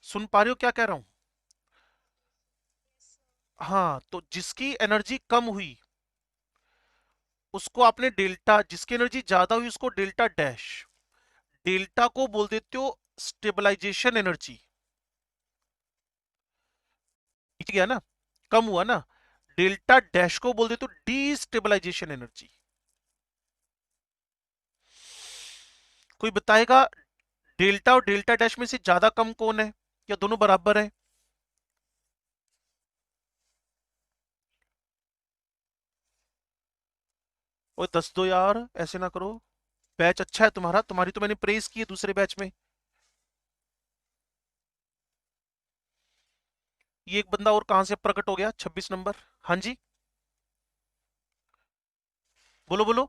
सुन पा रहे हो क्या कह रहा हूं? हाँ, तो जिसकी एनर्जी कम हुई उसको आपने डेल्टा, जिसकी एनर्जी ज्यादा हुई उसको डेल्टा डैश। डेल्टा को बोल देते हो स्टेबलाइजेशन एनर्जी। ठीक है ना? कम हुआ ना, डेल्टा डैश को बोल देते हो डीस्टेबलाइजेशन एनर्जी। कोई बताएगा डेल्टा और डेल्टा डैश में से ज्यादा कम कौन है, या दोनों बराबर है? ओए दस दो यार, ऐसे ना करो। बैच अच्छा है तुम्हारा, तुम्हारी तो मैंने प्रेज की है दूसरे बैच में। ये एक बंदा और कहां से प्रकट हो गया, 26 नंबर। हाँ जी, बोलो बोलो।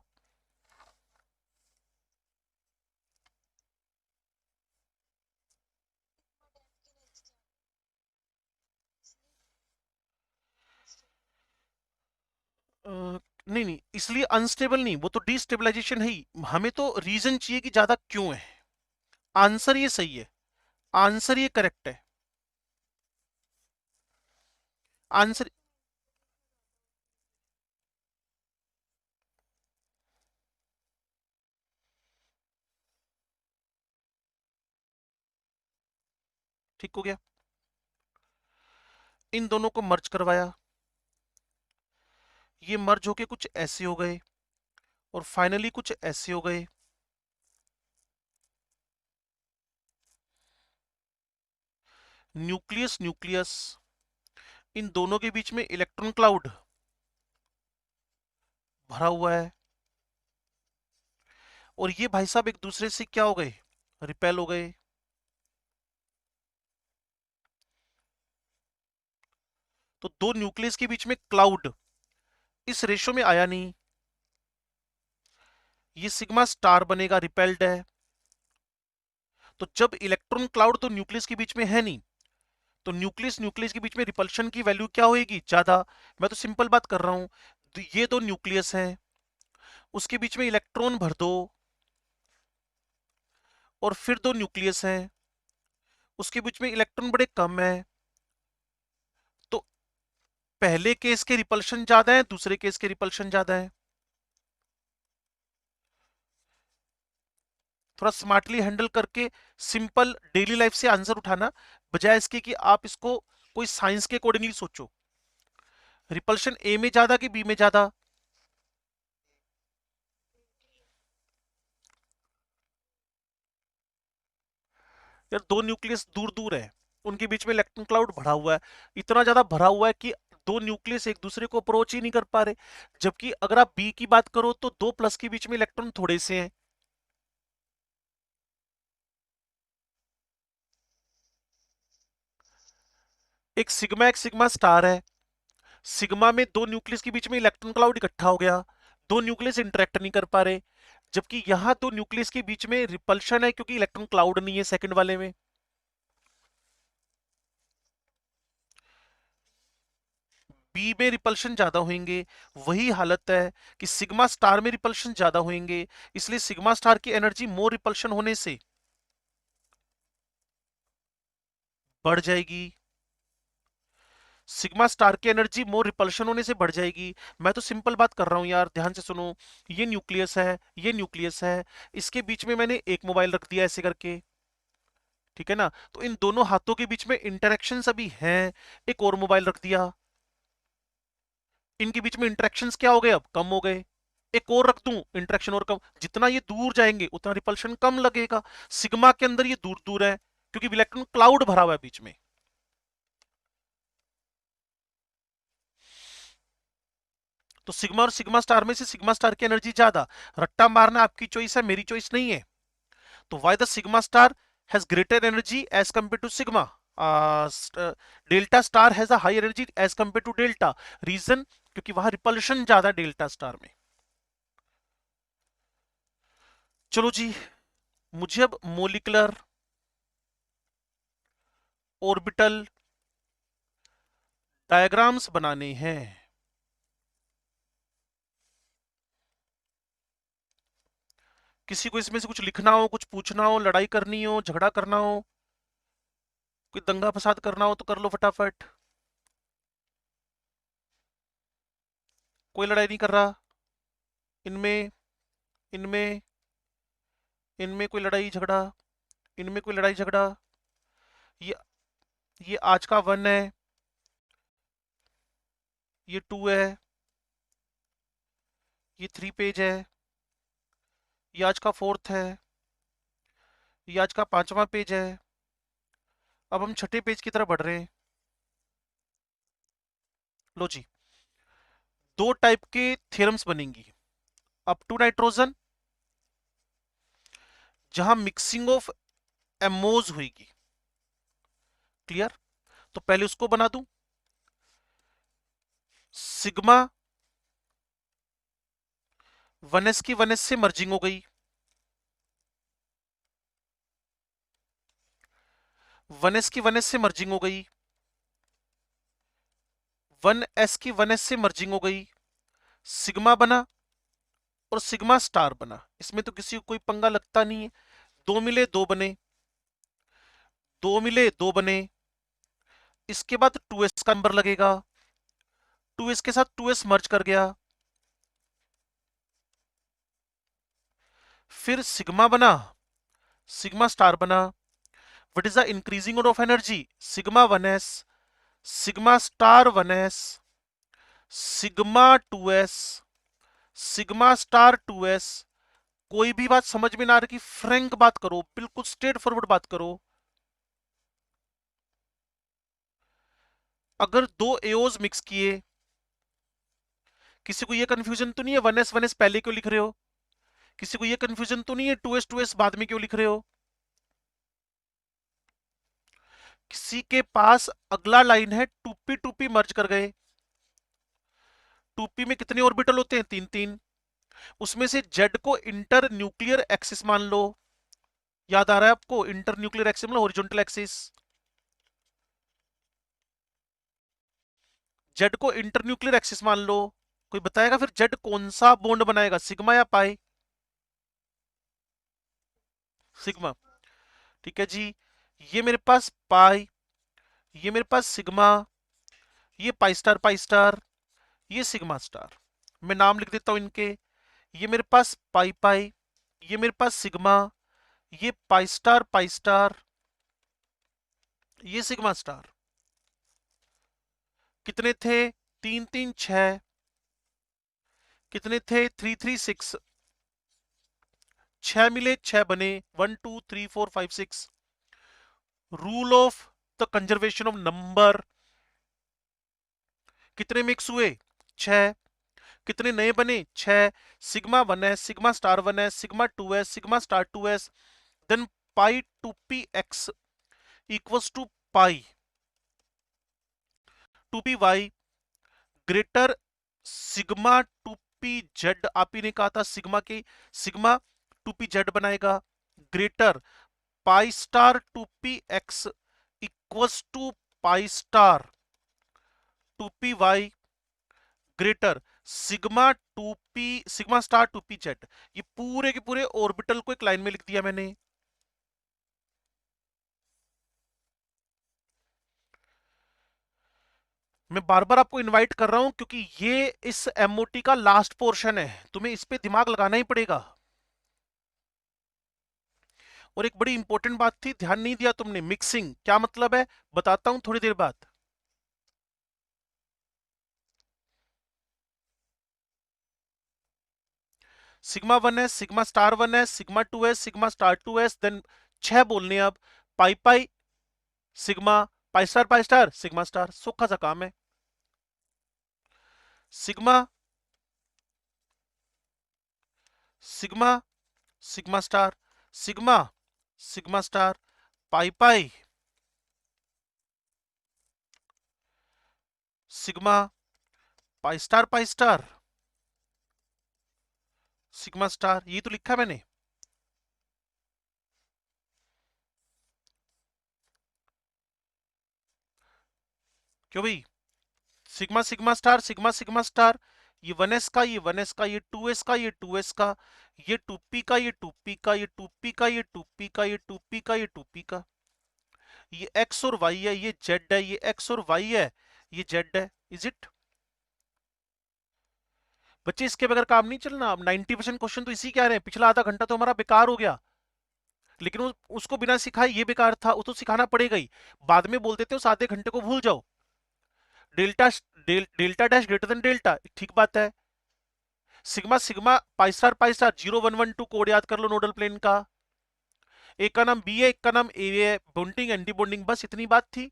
नहीं नहीं, इसलिए अनस्टेबल नहीं, वो तो डिस्टेबलाइजेशन है ही। हमें तो रीजन चाहिए कि ज्यादा क्यों है। आंसर ये सही है, आंसर ये करेक्ट है। आंसर ठीक हो गया। इन दोनों को मर्ज करवाया, ये मर्ज होके कुछ ऐसे हो गए, और फाइनली कुछ ऐसे हो गए। न्यूक्लियस न्यूक्लियस, इन दोनों के बीच में इलेक्ट्रॉन क्लाउड भरा हुआ है, और ये भाई साहब एक दूसरे से क्या हो गए? रिपेल हो गए। तो दो न्यूक्लियस के बीच में क्लाउड इस रेशो में आया नहीं, ये सिग्मा स्टार बनेगा, रिपेल्ड है। तो जब इलेक्ट्रॉन क्लाउड तो न्यूक्लियस के बीच में है नहीं, तो न्यूक्लियस न्यूक्लियस के बीच में रिपल्शन की वैल्यू क्या होगी? ज्यादा। मैं तो सिंपल बात कर रहा हूं, तो ये दो न्यूक्लियस हैं, उसके बीच में इलेक्ट्रॉन भर दो, और फिर दो न्यूक्लियस हैं, उसके बीच में इलेक्ट्रॉन बड़े कम है। तो पहले केस के रिपल्शन ज्यादा है, दूसरे केस के रिपल्शन ज्यादा है। थोड़ा स्मार्टली हैंडल करके सिंपल डेली लाइफ से आंसर उठाना, बजाय इसके कि आप इसको कोई साइंस के अकॉर्डिंगली सोचो। रिपल्शन ए में ज्यादा कि बी में ज्यादा? यार दो न्यूक्लियस दूर दूर है, उनके बीच में इलेक्ट्रॉन क्लाउड भरा हुआ है, इतना ज्यादा भरा हुआ है कि दो न्यूक्लियस एक दूसरे को अप्रोच ही नहीं कर पा रहे। जबकि अगर आप बी की बात करो तो दो प्लस के बीच में इलेक्ट्रॉन थोड़े से हैं। एक सिग्मा स्टार है। सिग्मा में दो न्यूक्लियस के बीच में इलेक्ट्रॉन क्लाउड इकट्ठा हो गया, दो न्यूक्लियस इंटरेक्ट नहीं कर पा रहे। जबकि यहां दो न्यूक्लियस के बीच में रिपल्शन है क्योंकि इलेक्ट्रॉन क्लाउड नहीं है सेकंड वाले में। बी में रिपल्शन ज्यादा होंगे। वही हालत है कि सिग्मा स्टार में रिपल्शन ज्यादा होंगे, इसलिए सिग्मा स्टार की एनर्जी मोर रिपल्शन होने से बढ़ जाएगी। सिग्मा स्टार की एनर्जी मोर रिपल्शन होने से बढ़ जाएगी। मैं तो सिंपल बात कर रहा हूं यार, ध्यान से सुनो। ये न्यूक्लियस है, ये न्यूक्लियस है, इसके बीच में मैंने एक मोबाइल रख दिया ऐसे करके, ठीक है ना। तो इन दोनों हाथों के बीच में इंटरेक्शंस अभी हैं, एक और मोबाइल रख दिया, इनके बीच में इंटरेक्शंस क्या हो गए, अब कम हो गए। एक और रख दूं, इंटरेक्शन और कम, जितना ये दूर जाएंगे उतना रिपल्शन कम लगेगा। सिग्मा के अंदर ये दूर दूर है क्योंकि इलेक्ट्रॉन क्लाउड भरा हुआ है बीच में। तो सिग्मा और सिग्मा स्टार में से सिग्मा स्टार की एनर्जी ज्यादा। रट्टा मारना आपकी चॉइस है, मेरी चॉइस नहीं है। तो why the sigma star has greater energy as compare to sigma, delta star has a high energy as compare to delta. Reason, क्योंकि वहां रिपल्शन ज्यादा डेल्टा स्टार में। चलो जी, मुझे अब मोलिकुलर ऑर्बिटल डायग्राम्स बनाने हैं। किसी को इसमें से कुछ लिखना हो, कुछ पूछना हो, लड़ाई करनी हो, झगड़ा करना हो, कोई दंगा फसाद करना हो तो कर लो फटाफट। कोई लड़ाई नहीं कर रहा इनमें, इनमें, इनमें कोई लड़ाई झगड़ा, इनमें कोई लड़ाई झगड़ा। ये ये आज का 1 है, ये 2 है, ये 3 पेज है, ये आज का 4th है, ये आज का 5वां पेज है। अब हम छठे पेज की तरफ बढ़ रहे हैं। लो जी, दो टाइप के थ्योरम्स बनेंगी अप टू नाइट्रोजन, जहां मिक्सिंग ऑफ एमोज होगी। क्लियर? तो पहले उसको बना दूं। सिग्मा 1s की 1s से मर्जिंग हो गई, 1s की 1s से मर्जिंग हो गई, 1s की 1s से मर्जिंग हो गई, सिग्मा बना और सिग्मा स्टार बना। इसमें तो किसी को कोई पंगा लगता नहीं है। दो मिले दो बने, दो मिले दो बने। इसके बाद 2s का नंबर लगेगा, 2s के साथ 2s मर्ज कर गया, फिर सिग्मा बना, सिग्मा स्टार बना। What is the increasing order of energy? Sigma 1s, sigma star 1s, sigma 2s, sigma star 2s। कोई भी बात समझ में ना आ रही, फ्रैंक बात करो, बिल्कुल स्ट्रेट फॉरवर्ड बात करो। अगर दो एओज मिक्स किए, किसी को ये कंफ्यूजन तो नहीं है 1s पहले क्यों लिख रहे हो? किसी को ये कंफ्यूजन तो नहीं है 2s बाद में क्यों लिख रहे हो? किसी के पास अगला लाइन है टूपी टूपी मर्ज कर गए। टूपी में कितने ऑर्बिटल होते हैं? तीन तीन। उसमें से जेड को इंटर न्यूक्लियर एक्सिस मान लो। याद आ रहा है आपको? इंटर न्यूक्लियर एक्सिस मतलब हॉरिजॉन्टल एक्सिस। जेड को इंटर न्यूक्लियर एक्सिस मान लो। कोई बताएगा फिर जेड कौन सा बॉन्ड बनाएगा, सिग्मा या पाई? सिग्मा। ठीक है जी, ये मेरे पास पाई, ये मेरे पास सिग्मा, ये पाई स्टार, ये सिग्मा स्टार। मैं नाम लिख देता हूं इनके। ये मेरे पास पाई पाई, ये मेरे पास सिग्मा, ये पाई स्टार, ये सिग्मा स्टार। कितने थे? तीन तीन छह। कितने थे? 3 3 6। छह मिले छह बने, 1 2 3 4 5 6। Rule of the conservation of number. कितने मिक्स हुए? 6। कितने नए बने? 6। Sigma 1s, sigma star 1s, sigma 2s, sigma star 2s, then pi 2px equals to pi 2py greater sigma 2pz। आप ही ने कहा था सिग्मा के सिग्मा 2pz बनाएगा, greater pi star 2px equals to pi star 2py greater sigma 2p sigma star 2pz। ये पूरे के पूरे ऑर्बिटल को एक लाइन में लिख दिया मैंने। मैं बार बार आपको इनवाइट कर रहा हूं क्योंकि ये इस एमओटी का लास्ट पोर्शन है, तुम्हें इस पे दिमाग लगाना ही पड़ेगा। और एक बड़ी इंपॉर्टेंट बात थी, ध्यान नहीं दिया तुमने, मिक्सिंग क्या मतलब है बताता हूं थोड़ी देर बाद। Sigma 1s, sigma star 1s, sigma 2s, sigma star 2s, then 6 बोलने अब pi pi sigma pi star sigma star. सूखा सा काम है। Sigma sigma sigma star sigma sigma star pi pi sigma pi star sigma star. ये तो लिखा मैंने। क्यों भाई? Sigma sigma star sigma sigma star, ये 1s का, ये 1s का, ये 2s का, ये 2s का, ये 2p का, ये 2p का, ये 2p का, ये 2p का, ये 2p का, ये 2p का, ये x और y है, ये z है, ये x और y है, ये z है। Is it? बच्चे इसके बगैर काम नहीं चलना। अब 90% क्वेश्चन तो इसी के आ रहे हैं। पिछला आधा घंटा तो हमारा बेकार हो गया, लेकिन उसको बिना सिखाए ये बेकार था, वो तो सिखाना पड़ेगा ही। बाद में बोल देते हो उस आधे घंटे को भूल जाओ। Delta delta dash greater than delta, ठीक बात है। Sigma sigma pi star 0112 code याद कर लो नोडल प्लेन का। एक का नाम बी है, एक का नाम ए है, बॉन्डिंग एंटी बॉन्डिंग, बस इतनी बात थी।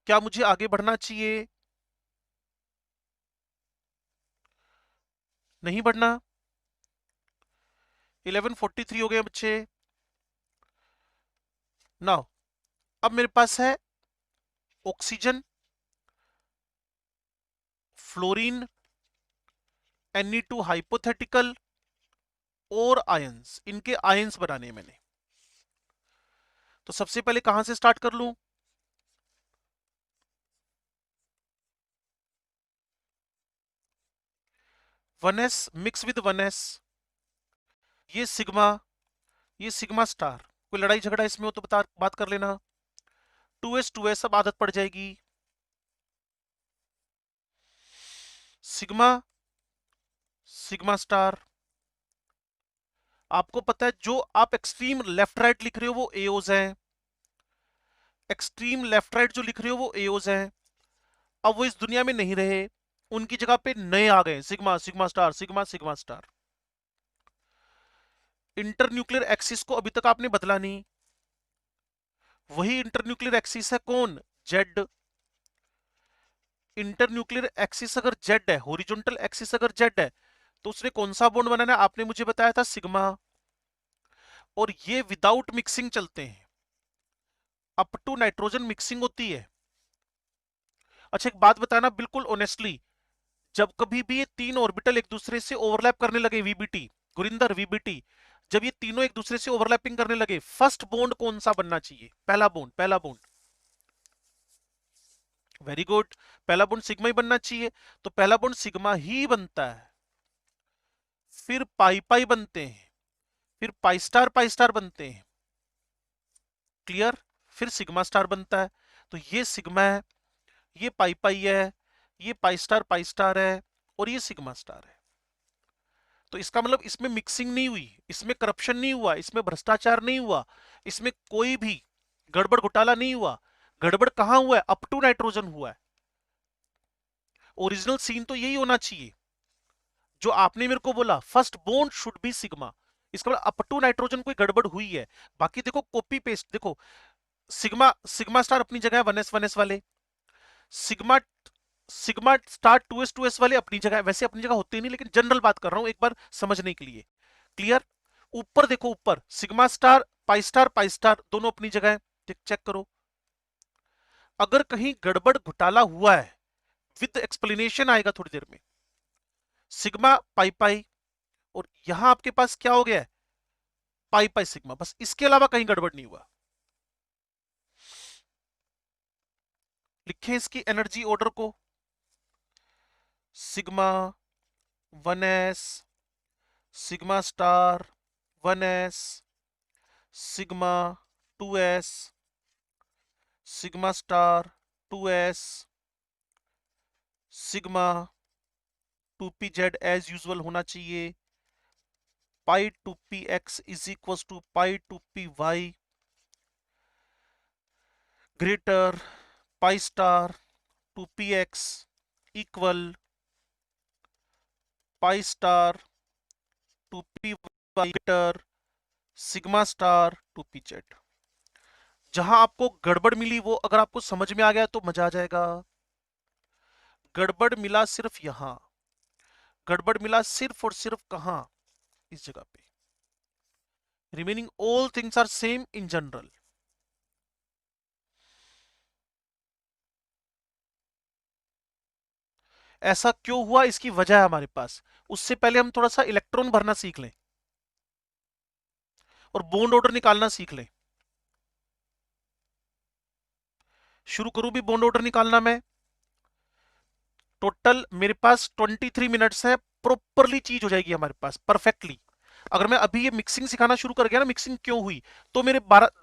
क्या मुझे आगे बढ़ना चाहिए? नहीं बढ़ना? 11:43 हो गए बच्चे। नाउ अब मेरे पास है ऑक्सीजन, फ्लोरीन, Na2 हाइपोथेटिकल और आयंस। इनके आयंस बनाने मैंने। तो सबसे पहले कहां से स्टार्ट कर लूं? One S mix with 1s, ये ये सिग्मा स्टार। कोई लड़ाई झगड़ा इसमें हो तो बता बात कर लेना। 2s अब आदत पड़ जाएगी। Sigma sigma star. आपको पता है जो आप एक्सट्रीम लेफ्ट राइट लिख रहे हो वो एओज हैं, एक्सट्रीम लेफ्ट राइट जो लिख रहे हो वो एओज हैं। अब वो इस दुनिया में नहीं रहे, उनकी जगह पे नए आ गए, sigma sigma star sigma sigma star. Internuclear axis को अभी तक आपने बदला नहीं, वही इंटरन्यूक्लियर एक्सिस है कौन? जेड। इंटरन्यूक्लियर एक्सिस अगर जेड है, हॉरिजॉन्टल एक्सिस अगर जेड है, तो उसने कौन सा बॉन्ड बनाना है? आपने मुझे बताया था सिग्मा। और ये विदाउट मिक्सिंग चलते हैं, अप टू नाइट्रोजन मिक्सिंग होती है। अच्छा एक बात बताना बिल्कुल ऑनेस्टली, जब कभी भी ये तीन ऑर्बिटल एक दूसरे से ओवरलैप करने लगे, वीबीटी गुरिंदर वीबीटी, जब ये तीनों एक दूसरे से ओवरलैपिंग करने लगे, फर्स्ट बॉन्ड कौन सा बनना चाहिए? पहला बॉन्ड, पहला बॉन्ड। वेरी गुड, पहला बॉन्ड सिग्मा ही बनना चाहिए। तो पहला बॉन्ड सिग्मा ही बनता है, फिर पाई पाई बनते हैं, फिर पाई स्टार बनते हैं। क्लियर? फिर सिग्मा स्टार बनता है। तो ये सिग्मा है, ये पाई पाई है, ये पाई स्टार है, और ये सिग्मा स्टार है। तो इसका मतलब इसमें मिक्सिंग नहीं हुई, इसमें करप्शन नहीं हुआ, इसमें भ्रष्टाचार नहीं हुआ, इसमें कोई भी गड़बड़ घोटाला नहीं हुआ। गड़बड़ कहां हुआ है? अप टू नाइट्रोजन हुआ है। ओरिजिनल सीन तो यही होना चाहिए जो आपने मेरे को बोला, first bond should be sigma. इसका मतलब अप टू नाइट्रोजन कोई गड़बड़ हुई है। बाकी देखो कॉपी पेस्ट देखो, सिग्मा सिग्मा स्टार अपनी जगह है 1s वाले, सिग्मा सिग्मा स्टार 2s वाले अपनी जगह, वैसे अपनी जगह होते ही नहीं, लेकिन जनरल बात कर रहा हूं एक बार समझने के लिए। क्लियर? ऊपर देखो, ऊपर सिग्मा स्टार पाई स्टार दोनों अपनी जगह है, चेक करो। अगर कहीं गड़बड़ घोटाला हुआ है विद एक्सप्लेनेशन आएगा थोड़ी देर में। सिग्मा पाई पाई, और यहां आपके पास क्या हो गया है, पाई पाई सिग्मा, बस इसके अलावा कहीं गड़बड़ नहीं हुआ। लिखें इसकी एनर्जी ऑर्डर को, sigma 1s, sigma star 1s, sigma 2s, sigma star 2s, sigma 2pz as usual होना चाहिए, pi 2px is equal to pi 2py greater pi star 2px equal pi star 2py greater sigma star 2pz। जहां आपको गड़बड़ मिली वो अगर आपको समझ में आ गया तो मजा आ जाएगा। गड़बड़ मिला सिर्फ यहां, गड़बड़ मिला सिर्फ और सिर्फ कहां, इस जगह पे। Remaining all things are same in general. ऐसा क्यों हुआ, इसकी वजह है हमारे पास। उससे पहले हम थोड़ा सा इलेक्ट्रॉन भरना सीख लें और बॉन्ड ऑर्डर निकालना सीख लें। शुरू करूं भी बॉन्ड ऑर्डर निकालना मैं। टोटल मेरे पास 23 मिनट्स है, प्रॉपरली चीज हो जाएगी हमारे पास परफेक्टली। अगर मैं अभी ये मिक्सिंग सिखाना शुरू कर गया ना, मिक्सिंग क्यों हुई, तो मेरे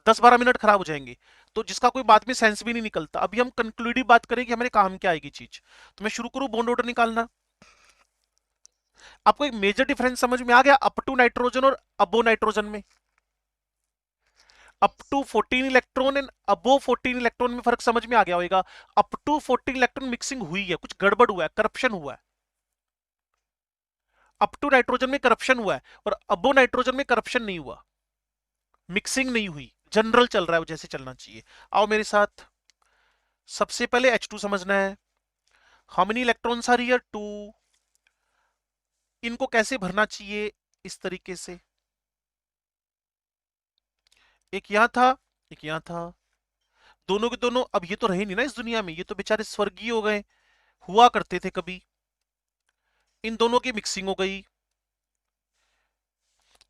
10-12 मिनट खराब हो जाएंगे, तो जिसका कोई बाद में सेंस भी नहीं निकलता। अभी हम कंक्लूडिव बात करें कि हमारे काम क्या आएगी चीज। तो मैं शुरू करूं बॉन्ड ऑर्डर निकालना। आपको एक मेजर डिफरेंस समझ में आ गया अप टू नाइट्रोजन और अबो नाइट्रोजन में? Up to 14 electron and above 14 electron में फर्क समझ में आ गया होगा। अप टू 14 इलेक्ट्रॉन मिक्सिंग हुई है, कुछ गड़बड़ हुआ है, करप्शन हुआ है। अप टू नाइट्रोजन में करप्शन हुआ है और अबो नाइट्रोजन में करप्शन नहीं हुआ, मिक्सिंग नहीं हुई, जनरल चल रहा है जैसे चलना चाहिए। आओ मेरे साथ, सबसे पहले H2 समझना है। How many electrons are here, 2। इनको कैसे भरना चाहिए, इस तरीके से, एक यहां था एक यहां था, दोनों के दोनों अब ये तो रहे नहीं ना इस दुनिया में, ये तो बेचारे स्वर्गीय हो गए, हुआ करते थे कभी। इन दोनों की मिक्सिंग हो गई,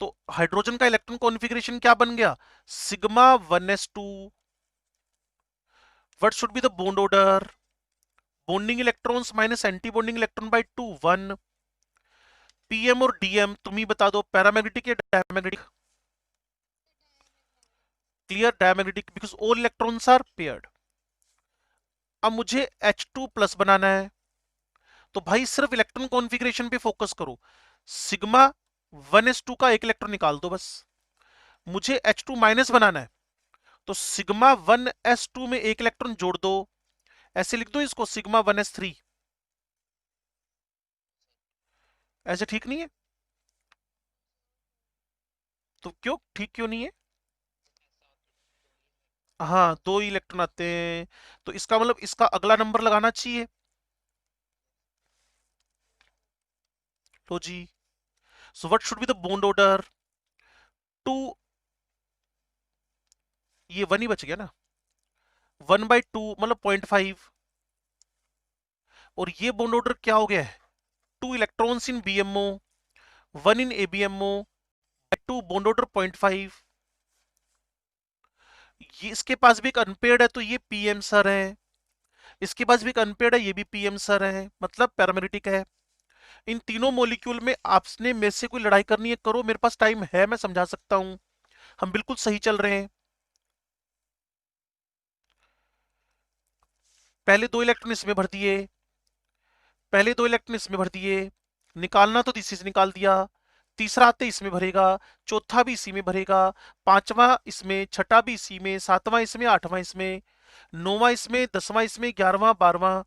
तो हाइड्रोजन का इलेक्ट्रॉन कॉन्फ़िगरेशन क्या बन गया, sigma 1s2। What should be the bond order, bonding electrons minus anti bonding electron by 2 1। PM और डीएम तुम ही बता दो, पैरामैग्नेटिक या diamagnetic? Clear, diamagnetic, because all electrons are paired. अब मुझे H2 प्लस बनाना है, तो भाई सिर्फ इलेक्ट्रॉन कॉन्फ़िगरेशन पे फोकस करो। सिग्मा 1s2 का एक इलेक्ट्रॉन निकाल दो बस। मुझे H2 माइनस बनाना है, तो सिग्मा 1s2 में एक इलेक्ट्रॉन जोड़ दो, ऐसे लिख दो इसको, सिग्मा 1s3। ऐसे ठीक नहीं है? तो क्यों ठीक क्यों नहीं है? हाँ, दो ही इलेक्ट्रॉन आते हैं, तो इसका मतलब इसका अगला नंबर लगाना चाहिए। लो जी, so what should be the bond order, 2, ये 1 ही बच गया ना, 1/2 मतलब 0.5, और ये बॉन्ड ऑर्डर क्या हो गया है, 2 electrons in BMO, 1 in ABMO, 2 bond order 0.5। ये इसके पास भी एक अनपेयर्ड है, तो ये पीएम सर है। इसके पास भी एक अनपेयर्ड है, ये भी पीएम सर है, मतलब पैरामेग्नेटिक है। इन तीनों मॉलिक्यूल में आपने मेरे से कोई लड़ाई करनी है करो, मेरे पास टाइम है, मैं समझा सकता हूं, हम बिल्कुल सही चल रहे हैं। पहले दो इलेक्ट्रॉन इसमें भर दिए, पहले दो इलेक्ट्रॉन इसमें भर दिए, निकालना तो इसी से निकाल दिया, तीसरा आते इसमें भरेगा, चौथा भी इसी में भरेगा, पांचवा इसमें, छठा भी इसी में, सातवां इसमें, आठवां इसमें, नौवां इसमें, 10वां इसमें, 11वां, 12वां।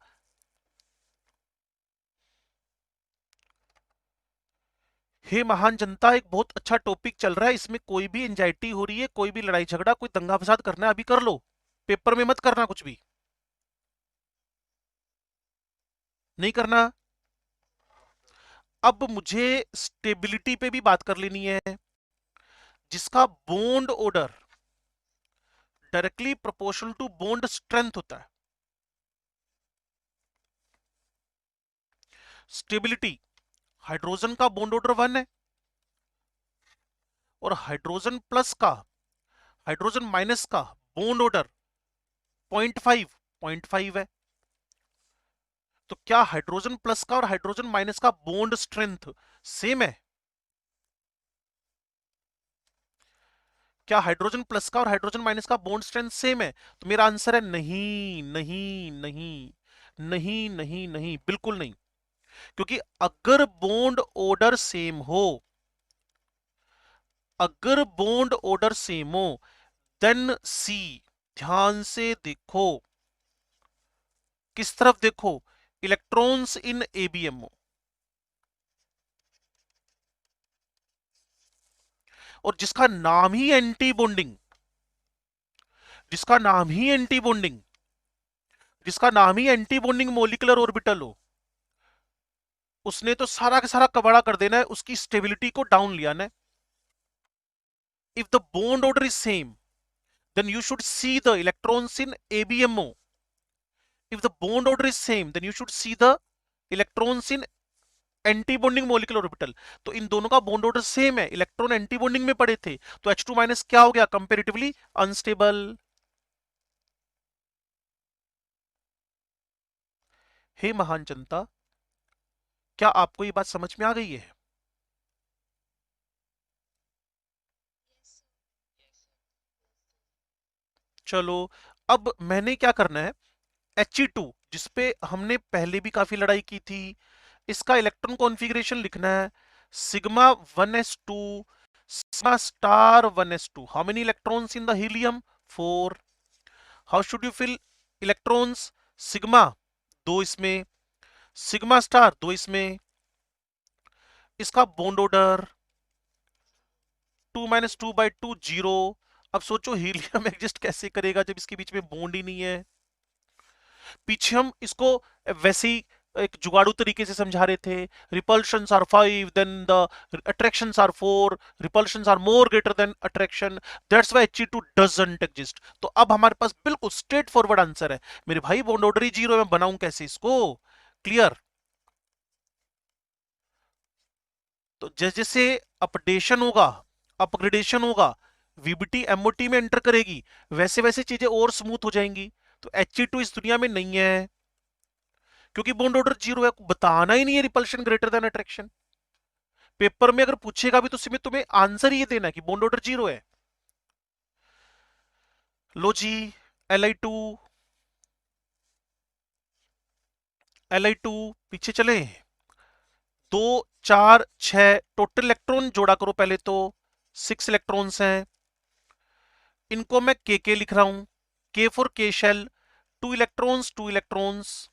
हे महान जनता, एक बहुत अच्छा टॉपिक चल रहा है, इसमें कोई भी एंजाइटी हो रही है, कोई भी लड़ाई झगड़ा, कोई दंगा फसाद करना है अभी कर लो, पेपर में मत करना कुछ भी, नहीं करना। अब मुझे स्टेबिलिटी पे भी बात कर लेनी है, जिसका bond order directly proportional to bond strength होता है। स्टेबिलिटी, हाइड्रोजन का बॉन्ड ऑर्डर 1 है और हाइड्रोजन प्लस का, हाइड्रोजन माइनस का बॉन्ड ऑर्डर 0.5 है। तो क्या हाइड्रोजन प्लस का और हाइड्रोजन माइनस का बॉन्ड स्ट्रेंथ सेम है? क्या हाइड्रोजन प्लस का और हाइड्रोजन माइनस का बॉन्ड स्ट्रेंथ सेम है? तो मेरा आंसर है नहीं नहीं नहीं नहीं नहीं नहीं, बिल्कुल नहीं। क्योंकि अगर बॉन्ड ऑर्डर सेम हो, अगर बॉन्ड ऑर्डर सेम हो, देन सी, ध्यान से देखो, किस तरफ देखो, इलेक्ट्रॉन्स इन एबीएमओ, और जिसका नाम ही एंटी बॉन्डिंग, जिसका नाम ही एंटी बॉन्डिंग, जिसका नाम ही एंटी बॉन्डिंग मोलिकुलर ऑर्बिटल हो, उसने तो सारा का सारा कबाड़ा कर देना है, उसकी स्टेबिलिटी को डाउन लिया ना। If the bond order is same, then you should see the electrons in ABMO. If the bond order is same, then you should see the electrons in anti bonding molecular orbital. तो इन दोनों का bond order same है, electron anti bonding में पड़े थे, तो H2 minus क्या हो गया, कंपेरेटिवली अनस्टेबल। हे महान जनता, क्या आपको ये बात समझ में आ गई है? चलो, अब मैंने क्या करना है, He2 जिसपे हमने पहले भी काफी लड़ाई की थी, इसका इलेक्ट्रॉन कॉन्फ़िगरेशन लिखना है, sigma 1s2 sigma star 1s2। How many electrons in the helium? 4। How should you fill electrons? Sigma 2 इसमें, सिग्मा स्टार 2 इसमें, इसका बॉन्ड ऑर्डर 2 - 2/2 0। अब सोचो हीलियम एग्जिस्ट कैसे करेगा जब इसके बीच में बॉन्ड ही नहीं है। पीछे हम इसको वैसे ही एक जुगाड़ू तरीके से समझा रहे थे, repulsions are 5, then the attractions are 4, repulsions are more greater than attraction, that's why He2 doesn't exist. तो अब हमारे पास बिल्कुल स्ट्रेट फॉरवर्ड आंसर है। मेरे भाई बॉन्ड ऑर्डर ही 0 है, मैं बनाऊं कैसे इसको? क्लियर? तो जैसे जैसे अपडेशन होगा, अपग्रेडेशन होगा, वीबीटी एमओटी में एंटर करेगी, वैसे वैसे चीजें और स्मूथ हो जाएंगी। तो He2 इस दुनिया में नहीं है, क्योंकि बॉन्ड ऑर्डर 0 है, बताना ही नहीं है repulsion greater than attraction. Paper में अगर पूछेगा भी तो उसमें तुम्हें आंसर ये देना है कि बॉन्ड ऑर्डर 0 है। लो जी, Li2, Li2 पीछे चले, 2 4 6 टोटल इलेक्ट्रॉन जोड़ा करो पहले तो, 6 इलेक्ट्रॉन्स हैं, इनको मैं के लिख रहा हूं, के फॉर के शेल, 2 इलेक्ट्रॉन्स 2 इलेक्ट्रॉन्स,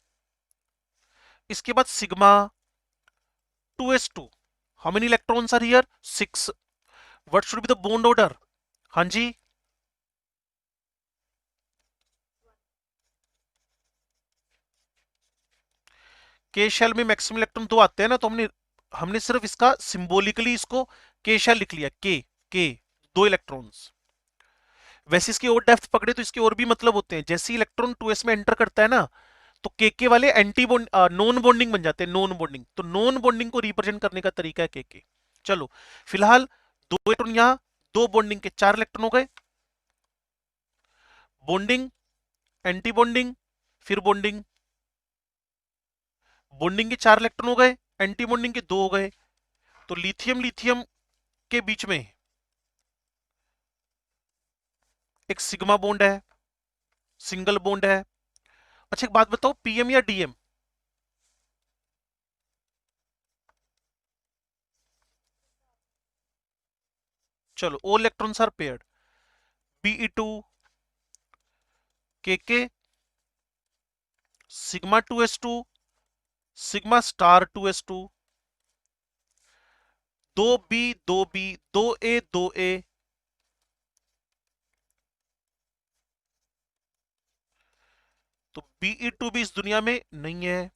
इसके बाद sigma 2s2। How many electrons are here? 6। What should be the bond order? हाँ जी, के शेल में मैक्सिमम इलेक्ट्रॉन 2 आते हैं ना, तो हमने हमने सिर्फ इसका सिंबॉलिकली इसको के शेल लिख लिया, के 2 इलेक्ट्रॉन्स। वैसे इसकी और डेप्थ पकड़े तो इसके और भी मतलब होते हैं, जैसे इलेक्ट्रॉन 2s में एंटर करता है ना, तो के वाले एंटी बॉन्ड नॉन बॉन्डिंग बन जाते हैं, नॉन बॉन्डिंग, तो नॉन बॉन्डिंग को रिप्रेजेंट करने का तरीका है के। चलो, फिलहाल 2 इलेक्ट्रॉन यहां, 2 बॉन्डिंग के 4 इलेक्ट्रॉन हो गए, बॉन्डिंग, एंटी बॉन्डिंग, फिर बॉन्डिंग, बॉन्डिंग के 4 इलेक्ट्रॉन हो गए, एंटी बॉन्डिंग के 2 हो गए। तो लिथियम लिथियम के बीच में एक सिग्मा बॉन्ड है, सिंगल बॉन्ड है। अच्छा एक बात बताओ, पीएम या डीएम? चलो, all electrons are paired, Be2 के sigma 2s2 sigma star 2s2, 2b 2a 2a, तो Be2b इस दुनिया में नहीं है।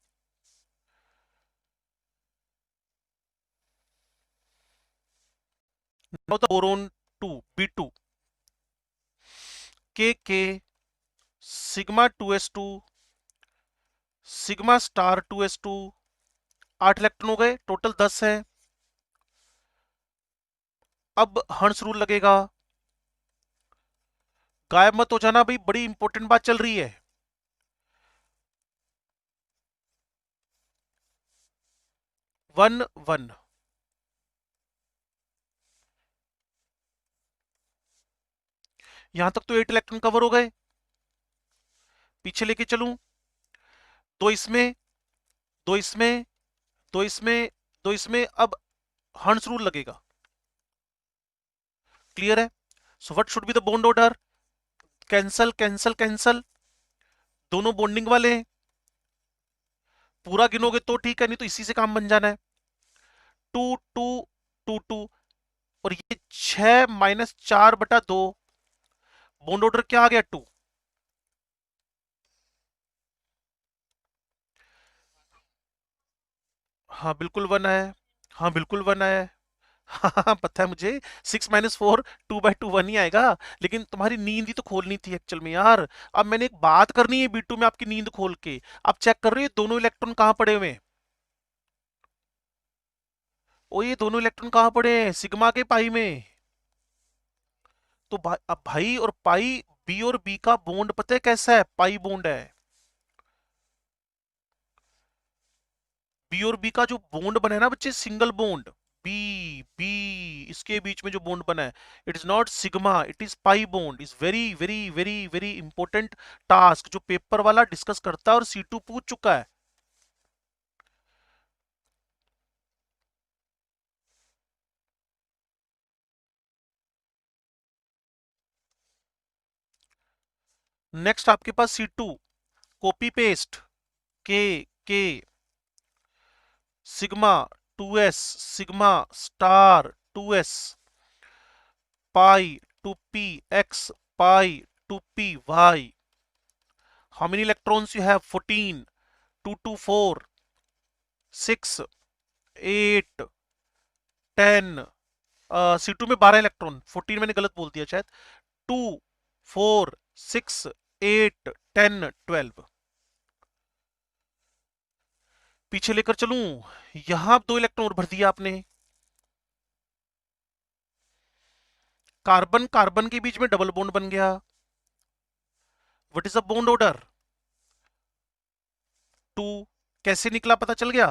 Now the boron 2 B2 K sigma 2s2 sigma star 2s2, 8 electron हो गए, टोटल 10 है। अब हंस रूल लगेगा। गायब मत हो जाना भाई, बड़ी इंपॉर्टेंट बात चल रही है। 1 1, यहां तक तो 8 इलेक्ट्रॉन कवर हो गए। पीछे लेके चलूं, दो इसमें, दो इसमें, दो इसमें, दो इसमें, अब हंस रूल लगेगा। क्लियर है? सो what should be the bond order? Cancel cancel cancel, दोनों बॉन्डिंग वाले हैं। पूरा गिनोगे तो ठीक है, नहीं तो इसी से काम बन जाना है। 2 2 2 2, और ये 6 - 4/2, बॉन्ड ऑर्डर क्या आ गया? 2। हाँ बिल्कुल 1 है, हाँ बिल्कुल 1 है। हाँ पता है मुझे, 6 - 4 2/2 1 ही आएगा। लेकिन तुम्हारी नींद ही तो खोलनी थी एक्चुअल में यार। अब मैंने एक बात करनी है B2 में आपकी नींद खोल के। आप चेक कर रहे हो दोनों इलेक्ट्रॉन कहाँ पड़े हुए हैं? ओ ये दोनों इलेक्ट्रॉन कहाँ पड़े हैं? सिग्मा के पाई में। तो अब भाई और पाई, बी और बी का बॉन्ड पता है कैसा है? पाई बॉन्ड है। बी और बी का जो बॉन्ड बना है ना बच्चे, सिंगल बॉन्ड, बी बी, इसके बीच में जो बॉन्ड बना है, it is not sigma, it is pi bond. Is very very very very important task जो पेपर वाला डिस्कस करता है और C2 पूछ चुका है। नेक्स्ट आपके पास C2, कॉपी पेस्ट, के के sigma 2s sigma star 2s pi 2p x pi 2p y। How many electrons you have? 14, 2 2 4 6 8 10। C2 में 12 इलेक्ट्रॉन, 14 मैंने गलत बोल दिया शायद। 2 4 6 8 10 12। पीछे लेकर चलूं, यहां 2 इलेक्ट्रॉन और भर दिया आपने। कार्बन कार्बन के बीच में डबल बॉन्ड बन गया। What is the bond order? 2। कैसे निकला पता चल गया?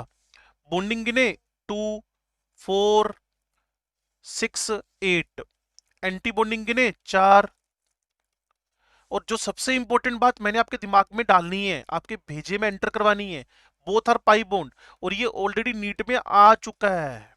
बॉन्डिंग गिने, 2 4 6 8। एंटी बॉन्डिंग गिने, 4। और जो सबसे इंपॉर्टेंट बात मैंने आपके दिमाग में डालनी है, आपके भेजे में एंटर करवानी है, बोथ आर पाई बॉन्ड, और ये ऑलरेडी नीट में आ चुका है।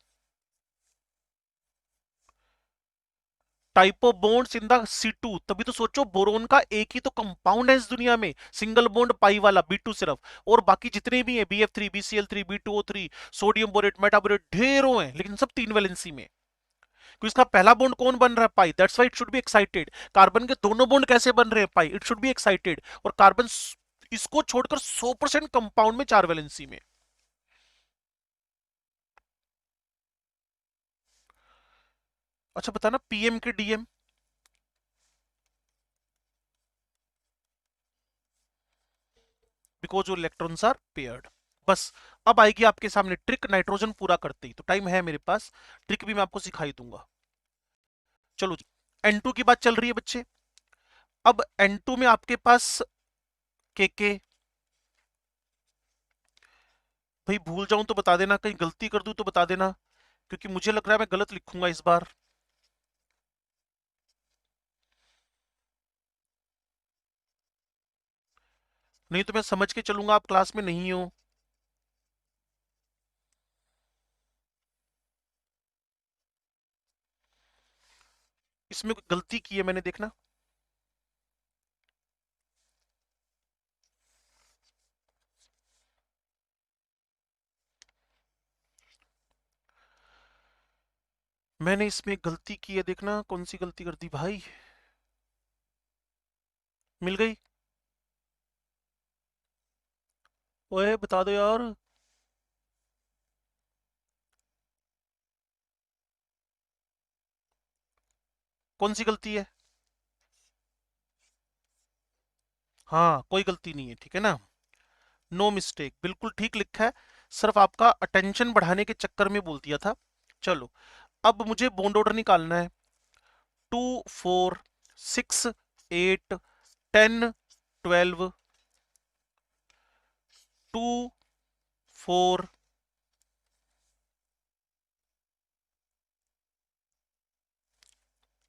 Type of bonds in the C2। तभी तो सोचो, बोरोन का एक ही तो कंपाउंड है इस दुनिया में, सिंगल बॉन्ड पाई वाला, B2 सिर्फ। और बाकी जितने भी हैं, BF3 BCl3 B2O3, sodium borate metaborate, ढेरों हैं, लेकिन सब 3 वैलेंसी में। क्योंकि इसका पहला बॉन्ड कौन बन रहा है? Pi, that's why it should be excited. Carbon के दोनों बॉन्ड कैसे बन रहे हैं? Pi, it should be excited. और कार्बन इसको छोड़कर 100% कंपाउंड में 4 वैलेंसी में। अच्छा बताना, पीएम के DM, because your electrons are paired. बस अब आएगी आपके सामने ट्रिक, नाइट्रोजन पूरा करते ही। तो टाइम है मेरे पास, ट्रिक भी मैं आपको सिखाई दूंगा। चलो जी, N2 की बात चल रही है बच्चे। अब N2 में आपके पास के भाई भूल जाऊं तो बता देना, कहीं गलती कर दूं तो बता देना, क्योंकि मुझे लग रहा है मैं गलत लिखूंगा इस बार। नहीं तो मैं समझ के चलूंगा आप क्लास में नहीं हो। इसमें कोई गलती की है मैंने, देखना। मैंने इसमें गलती की है, देखना कौन सी गलती कर दी भाई। मिल गई। ओए बता दो यार। कौन सी गलती है? हाँ कोई गलती नहीं है, ठीक है ना। नो मिस्टेक, बिल्कुल ठीक लिखा है। सिर्फ आपका अटेंशन बढ़ाने के चक्कर में बोल दिया था। चलो, अब मुझे बॉन्ड ऑर्डर निकालना है। 2 4 6 8 10 12 2 4।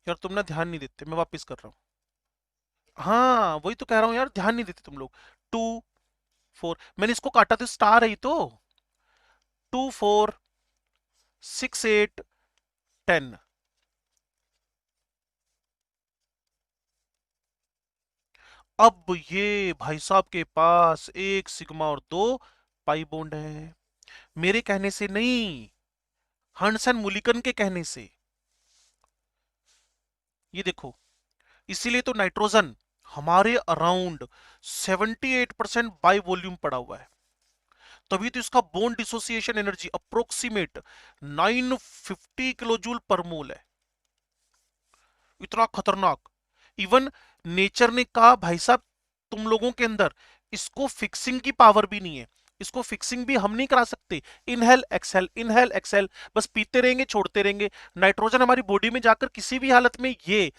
यार तुम ना ध्यान नहीं देते, मैं वापस कर रहा हूँ। हाँ वही तो कह रहा हूँ यार, ध्यान नहीं देते तुम लोग। 2 4, मैंने इसको काटा तो स्टार है ही तो। 2 4 6 8 10। अब ये भाई साहब के पास एक सिग्मा और दो पाई बॉन्ड है। मेरे कहने से नहीं, हंसन मुलिकन के कहने से। ये देखो, इसीलिए तो नाइट्रोजन हमारे अराउंड 78% बाई वॉल्यूम पड़ा हुआ है। तभी तो इसका bond dissociation energy approximate 950 kilo joule per mole है। इतना खतरनाक। इवन नेचर ने कहा भाई साहब, तुम लोगों के अंदर इसको फिक्सिंग की पावर भी नहीं है, इसको फिक्सिंग भी हम नहीं करा सकते। इनहेल एक्सेल बस पीते रहेंगे, छोड़ते रहेंगे। नाइट्रोजन हमारी बॉडी में जाकर किसी भी हालत में ये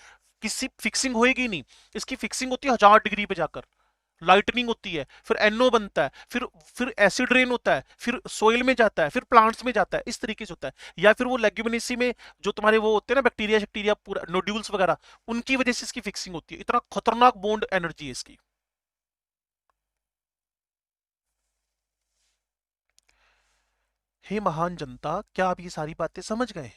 किसी फिक्सिंग होएगी नहीं। इसकी फिक्सिंग होती है 1000 डिग्री पे जाकर, लाइटनिंग होती है, फिर एनओ बनता है, फिर एसिड रेन होता है, फिर सोइल में जाता है, फिर प्लांट्स में जाता है, इस तरीके से होता है। या फिर वो लेग्यूमिनेसी में जो तुम्हारे वो होते हैं ना, बैक्टीरिया शैक्टीरिया पूरा नोड्यूल्स वगैरह, उनकी वजह से इसकी फिक्सिंग होती है। इतना खतरनाक बॉन्ड एनर्जी है इसकी। हे महान जनता, क्या आप ये सारी बातें समझ गए?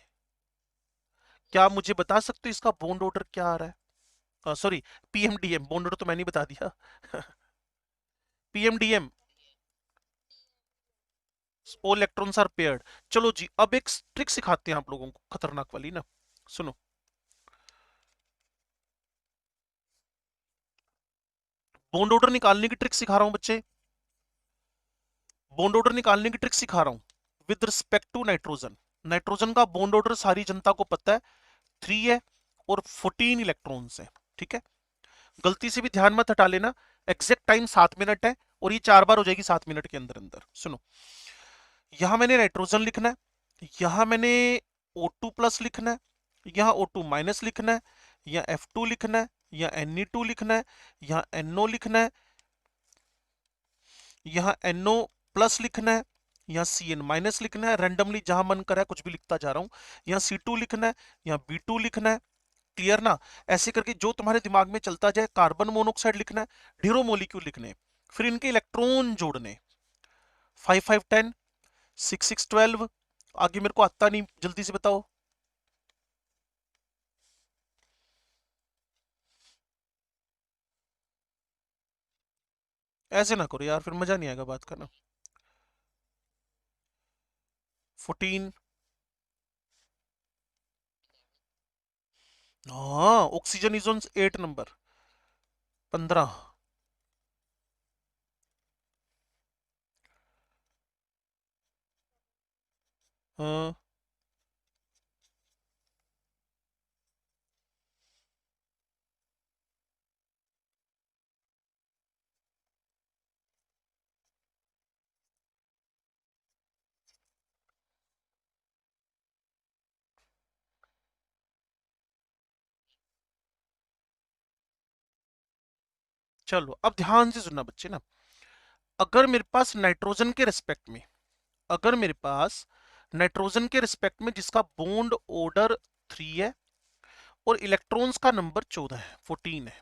क्या आप मुझे बता सकते हो इसका बॉन्ड ऑर्डर क्या आ रहा है? सॉरी, पीएमडीएम बॉन्ड ऑर्डर तो मैंने बता दिया। पीएमडीएम, all इलेक्ट्रॉन्स आर पेयर्ड। चलो जी, अब एक ट्रिक सिखाते हैं आप लोगों को, खतरनाक वाली ना। सुनो, बॉन्ड ऑर्डर निकालने की ट्रिक सिखा रहा हूं बच्चे। बॉन्ड ऑर्डर निकालने की ट्रिक सिखा रहा हूं with respect to nitrogen. Nitrogen का बॉन्ड ऑर्डर सारी जनता को पता है, 3 है और 14 इलेक्ट्रॉन्स है, ठीक है। गलती से भी ध्यान मत हटा लेना। एग्जैक्ट टाइम 7 मिनट है और ये 4 बार हो जाएगी 7 मिनट के अंदर अंदर। सुनो, यहां मैंने नाइट्रोजन लिखना है, यहां मैंने O2 प्लस लिखना है, यहाँ O2 माइनस लिखना है, यहाँ F2 लिखना है, यहाँ Ne2 लिखना है, यहाँ NO लिखना है, यहाँ NO प्लस लिखना है, यहाँ Cn माइनस लिखना है। रैंडमली जहां मन करा है कुछ भी लिखता जा रहा हूं। यहाँ C2 लिखना है, यहाँ B2 लिखना है। क्लियर ना? ऐसे करके जो तुम्हारे दिमाग में चलता जाए। कार्बन मोनोऑक्साइड लिखना है, ढेरों मोलिक्यूल लिखने हैं, फिर इनके इलेक्ट्रॉन जोड़ने। 5 5 10, 6 6 12। आगे मेरे को आता नहीं, जल्दी से बताओ। ऐसे ना करो यार, फिर मजा नहीं आएगा बात का ना। 14। हाँ, ऑक्सीजन इज ऑन 8 नंबर। 15। हाँ, चलो अब ध्यान से सुनना बच्चे ना। अगर मेरे पास नाइट्रोजन के रिस्पेक्ट में, अगर मेरे पास नाइट्रोजन के रिस्पेक्ट में जिसका बॉन्ड ऑर्डर 3 है और इलेक्ट्रॉन्स का नंबर 14 है, 14 है।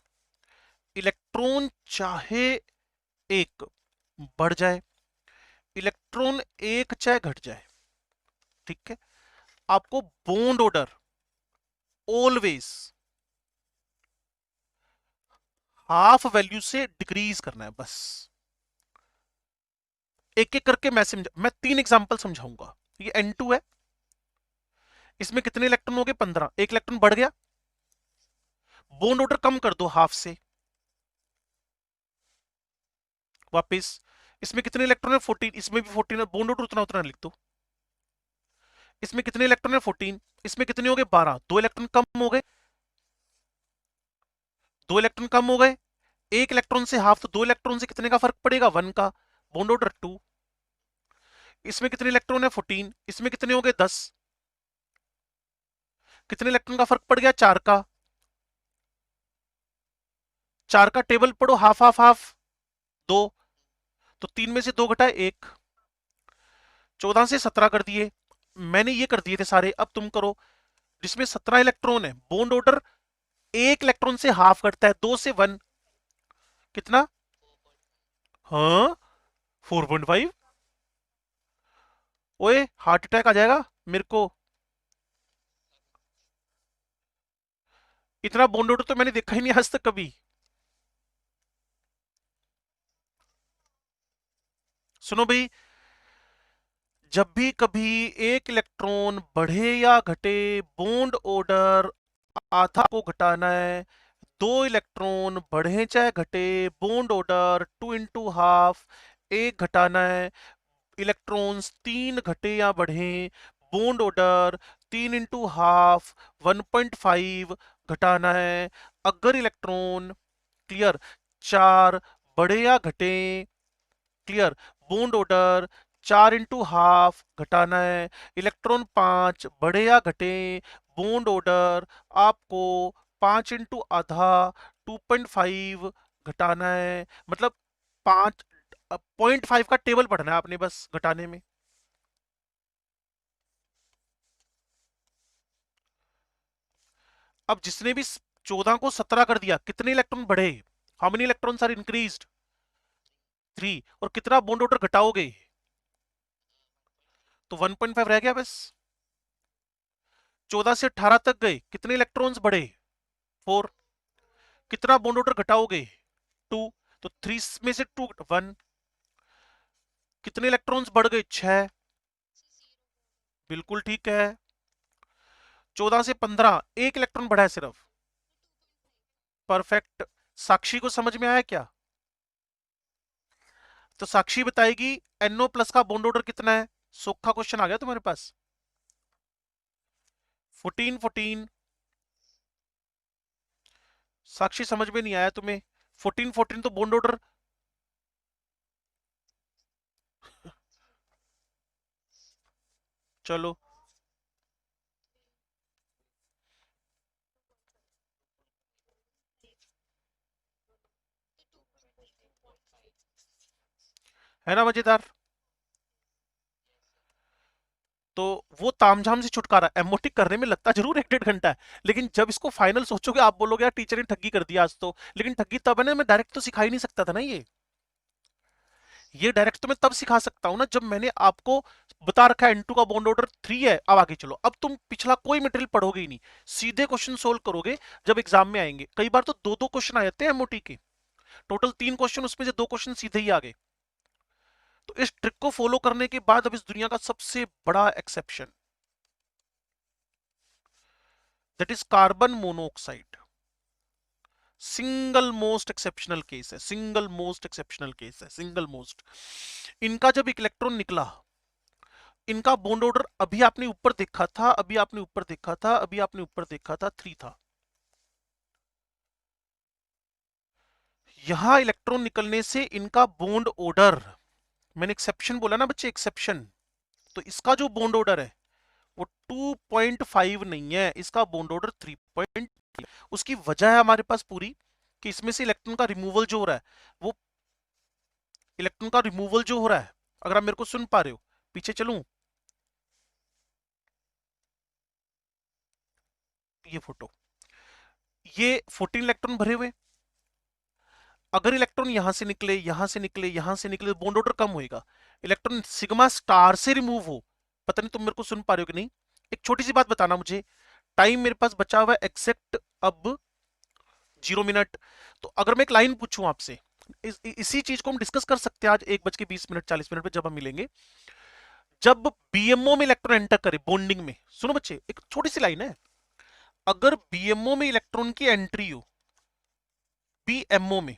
इलेक्ट्रॉन चाहे एक बढ़ जाए, इलेक्ट्रॉन एक चाहे घट जाए, ठीक है, आपको bond order always half value से डिक्रीज करना है बस। एक एक करके मैं 3 एग्जांपल समझाऊंगा। ये N2 है, इसमें कितने इलेक्ट्रॉन हो गए? 15। एक इलेक्ट्रॉन बढ़ गया, बॉन्ड ऑर्डर कम कर दो हाफ से, वापस। इसमें कितने इलेक्ट्रॉन है? 14। इसमें भी 14 है, बॉन्ड ऑर्डर उतना उतना लिख दो। इसमें कितने इलेक्ट्रॉन है? 14। इसमें कितने हो गए? 12। दो इलेक्ट्रॉन कम हो गए, दो इलेक्ट्रॉन कम हो गए, एक इलेक्ट्रॉन से हाफ, तो दो इलेक्ट्रॉन से कितने का फर्क पड़ेगा? 1 का, बॉन्ड ऑर्डर 2। इसमें कितने इलेक्ट्रॉन है? 14। इसमें कितने हो गए? 10। कितने इलेक्ट्रॉन का फर्क पड़ गया? 4 का। 4 का टेबल पढ़ो, हाफ हाफ हाफ, 2। तो 3 में से 2 घटाए 1। 14 से 17 कर दिए, मैंने ये कर दिए थे सारे, अब तुम करो। जिसमें 17 इलेक्ट्रॉन है, बॉन्ड ऑर्डर एक इलेक्ट्रॉन से हाफ करता है, 2 से 1, कितना? हाँ, 4.5। ओए हार्ट अटैक आ जाएगा मेरे को, इतना बॉन्ड ऑर्डर तो मैंने देखा ही नहीं आज तक कभी। सुनो भाई, जब भी कभी एक इलेक्ट्रॉन बढ़े या घटे, बॉन्ड ऑर्डर आधा को घटाना है। दो इलेक्ट्रॉन बढ़े चाहे घटे, बॉन्ड ऑर्डर 2 into ½ एक घटाना है। इलेक्ट्रॉन्स 3 घटे या बढ़े, बॉन्ड ऑर्डर 3 into ½ 1.5 घटाना है। अगर इलेक्ट्रॉन, क्लियर, 4 बढ़े या घटे, क्लियर, बॉन्ड ऑर्डर 4 into ½ घटाना है। इलेक्ट्रॉन 5 बढ़े या घटे, बॉन्ड ऑर्डर आपको 5 into ½ 2.5 घटाना है। मतलब 5, 0.5 का टेबल पढ़ना है आपने बस घटाने में। अब जिसने भी 14 को 17 कर दिया, कितने इलेक्ट्रॉन बढ़े? How many electrons are increased? 3। और कितना बॉन्ड ऑर्डर घटाओगे? तो 1.5 रह गया बस। 14 से 18 तक गए, कितने इलेक्ट्रॉन्स बढ़े? 4। कितना बॉन्ड ऑर्डर घटाओगे? 2। तो 3 में से 2, 1। कितने इलेक्ट्रॉन्स बढ़ गए? 6। बिल्कुल ठीक है। 14 से 15, एक इलेक्ट्रॉन बढ़ा है सिर्फ। परफेक्ट। साक्षी को समझ में आया क्या? तो साक्षी बताएगी NO+ का बॉन्ड ऑर्डर कितना है। सोखा क्वेश्चन आ गया तुम्हारे पास। 14 14। साक्षी समझ में नहीं आया तुम्हें? 14 14 तो बॉन्ड ऑर्डर, चलो। है ना मजेदार? तो वो तामझाम से छुटकारा, एमओटिक करने में लगता जरूर 1 1.5 घंटा है, लेकिन जब इसको फाइनल सोचोगे आप बोलोगे यार टीचर ने ठगी कर दिया आज तो। लेकिन ठगी तब है ना, मैं डायरेक्ट तो सिखा ही नहीं सकता था ना ये डायरेक्ट तो मैं तब सिखा सकता हूं ना जब मैंने आपको बता रखा है N2 का बॉन्ड ऑर्डर 3 है। अब आगे चलो, अब तुम पिछला कोई मटेरियल पढ़ोगे ही नहीं, सीधे क्वेश्चन सोल्व करोगे जब एग्जाम में आएंगे। कई बार तो 2 2 क्वेश्चन आ जाते हैं एमओटी के, टोटल 3 क्वेश्चन, उसमें से 2 क्वेश्चन सीधे ही आ गए। तो इस ट्रिक को फॉलो करने के बाद अब इस दुनिया का सबसे बड़ा exception, that is carbon monoxide. Single most exceptional case है, सिंगल मोस्ट एक्सेप्शनल केस है, सिंगल मोस्ट। इनका जब एक इलेक्ट्रॉन निकला, इनका बॉन्ड ऑर्डर अभी आपने ऊपर देखा था, अभी आपने ऊपर देखा था, अभी आपने ऊपर देखा था, 3 था। यहां इलेक्ट्रॉन निकलने से इनका बॉन्ड ऑर्डर, मैंने एक्सेप्शन बोला ना बच्चे, एक्सेप्शन, तो इसका जो बॉन्ड ऑर्डर है वो 2.5 नहीं है, इसका बॉन्ड ऑर्डर 3. उसकी वजह है हमारे पास पूरी, कि इसमें से इलेक्ट्रॉन का रिमूवल जो हो रहा है, वो इलेक्ट्रॉन का रिमूवल जो हो रहा है, अगर आप मेरे को सुन पा रहे हो, पीछे चलूं, ये फोटो, ये 14 इलेक्ट्रॉन भरे हुए, अगर इलेक्ट्रॉन यहां से निकले, यहां से निकले, यहां से निकले, बॉन्ड ऑर्डर कम होएगा। इलेक्ट्रॉन सिग्मा स्टार से रिमूव हो, पता नहीं तुम मेरे को सुन पा रहे हो कि नहीं। एक छोटी सी बात बताना मुझे, टाइम मेरे पास बचा हुआ है एग्जैक्ट अब 0 मिनट। तो अगर मैं एक लाइन पूछूं आपसे, इसी चीज को हम डिस्कस कर सकते हैं आज 1:20 40 पे जब हम मिलेंगे। जब बीएमओ में इलेक्ट्रॉन एंटर करे बॉन्डिंग में, सुनो बच्चे एक छोटी सी लाइन है, अगर बीएमओ में इलेक्ट्रॉन की एंट्री हो, बीएमओ में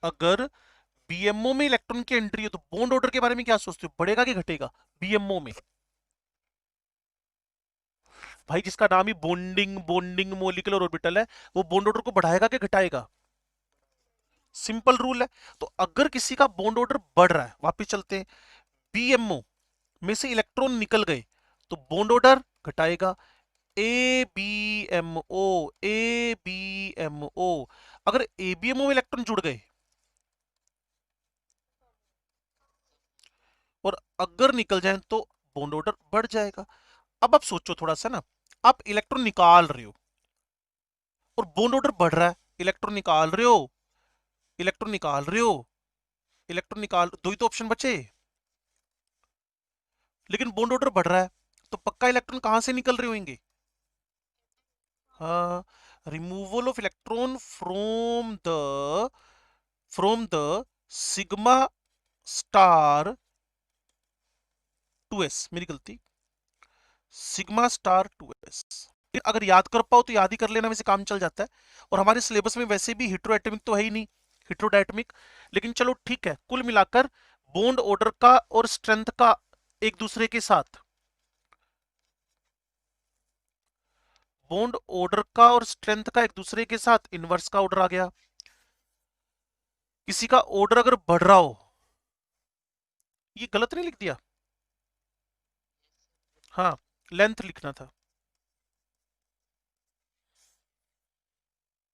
अगर बीएमओ में इलेक्ट्रॉन की एंट्री हो तो बॉन्ड ऑर्डर के बारे में क्या सोचते हो, बढ़ेगा कि घटेगा बीएमओ में? भाई जिसका नाम ही बॉन्डिंग बॉन्डिंग मोलिकुलर ऑर्बिटल है, वो बॉन्ड ऑर्डर को बढ़ाएगा कि घटाएगा? सिंपल रूल है। तो अगर किसी का बॉन्ड ऑर्डर बढ़ रहा है, वापस चलते हैं, बीएमओ में से इलेक्ट्रॉन निकल गए तो बॉन्ड ऑर्डर घटाएगा, A B M O, A B M O. अगर एबीएमओ में इलेक्ट्रॉन जुड़ गए और अगर निकल जाए तो बॉन्ड ऑर्डर बढ़ जाएगा। अब आप सोचो थोड़ा सा ना, आप इलेक्ट्रॉन निकाल रहे हो और बॉन्ड ऑर्डर बढ़ रहा है, इलेक्ट्रॉन निकाल रहे हो, इलेक्ट्रॉन निकाल रहे हो, इलेक्ट्रॉन निकाल, दो ही तो ऑप्शन बचे, लेकिन बॉन्ड ऑर्डर बढ़ रहा है तो पक्का इलेक्ट्रॉन कहां से निकल रहे होंगे? हाँ, removal of electron from the sigma star 2s, मेरी गलती, सिग्मा स्टार 2s। अगर याद कर पाओ तो याद ही कर लेना, वैसे काम चल जाता है। और हमारे सिलेबस में वैसे भी हेटेरोएटॉमिक तो है ही नहीं, हेटेरोडायटमिक। लेकिन चलो ठीक है, कुल मिलाकर बॉन्ड ऑर्डर का और स्ट्रेंथ का एक दूसरे के साथ, बॉन्ड ऑर्डर का और स्ट्रेंथ का एक दूसरे के साथ इनवर्स का ऑर्डर आ गया। किसी का ऑर्डर अगर बढ़ रहा हो, ये गलत नहीं लिख दिया? हाँ, लेंथ लिखना था।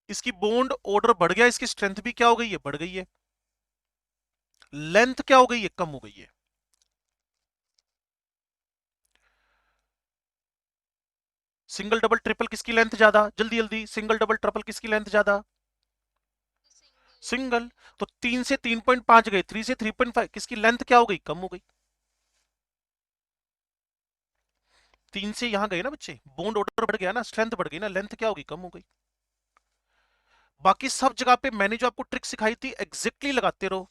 इसकी बॉन्ड ऑर्डर बढ़ गया, इसकी स्ट्रेंथ भी क्या हो गई है, बढ़ गई है। लेंथ क्या हो गई है, कम हो गई है। सिंगल डबल ट्रिपल किसकी लेंथ ज्यादा, जल्दी जल्दी, सिंगल डबल ट्रिपल किसकी लेंथ ज्यादा? सिंगल। तो 3 से 3.5 गए, 3 से 3.5, किसकी लेंथ क्या हो गई, कम हो गई। 3 से यहां गए ना बच्चे, बॉन्ड ऑर्डर बढ़ गया ना, स्ट्रेंथ बढ़ गई ना, लेंथ क्या होगी, कम हो गई। बाकी सब जगह पे मैंने जो आपको ट्रिक सिखाई थी एग्जैक्टली लगाते रहो,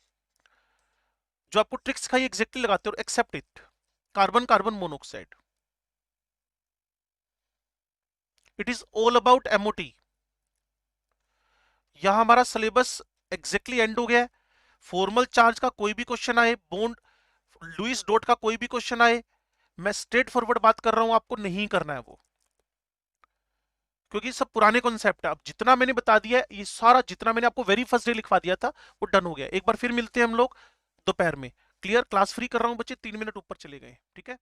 जो आपको ट्रिक सिखाई एग्जैक्टली लगाते रहो, except it. Carbon carbon monoxide, it is all about MOT. यहां हमारा सिलेबस एग्जैक्टली एंड हो गया है। फॉर्मल चार्ज का कोई भी क्वेश्चन आए, बॉन्ड लुईस डॉट का कोई भी क्वेश्चन आए, मैं स्ट्रेट फॉरवर्ड बात कर रहा हूं, आपको नहीं करना है वो, क्योंकि सब पुराने कॉन्सेप्ट है। अब जितना मैंने बता दिया है, ये सारा जितना मैंने आपको वेरी फर्स्ट डे लिखवा दिया था वो डन हो गया। एक बार फिर मिलते हैं हम लोग दोपहर में। क्लियर, क्लास फ्री कर रहा हूं बच्चे, 3 मिनट ऊपर चले गए, ठीक है।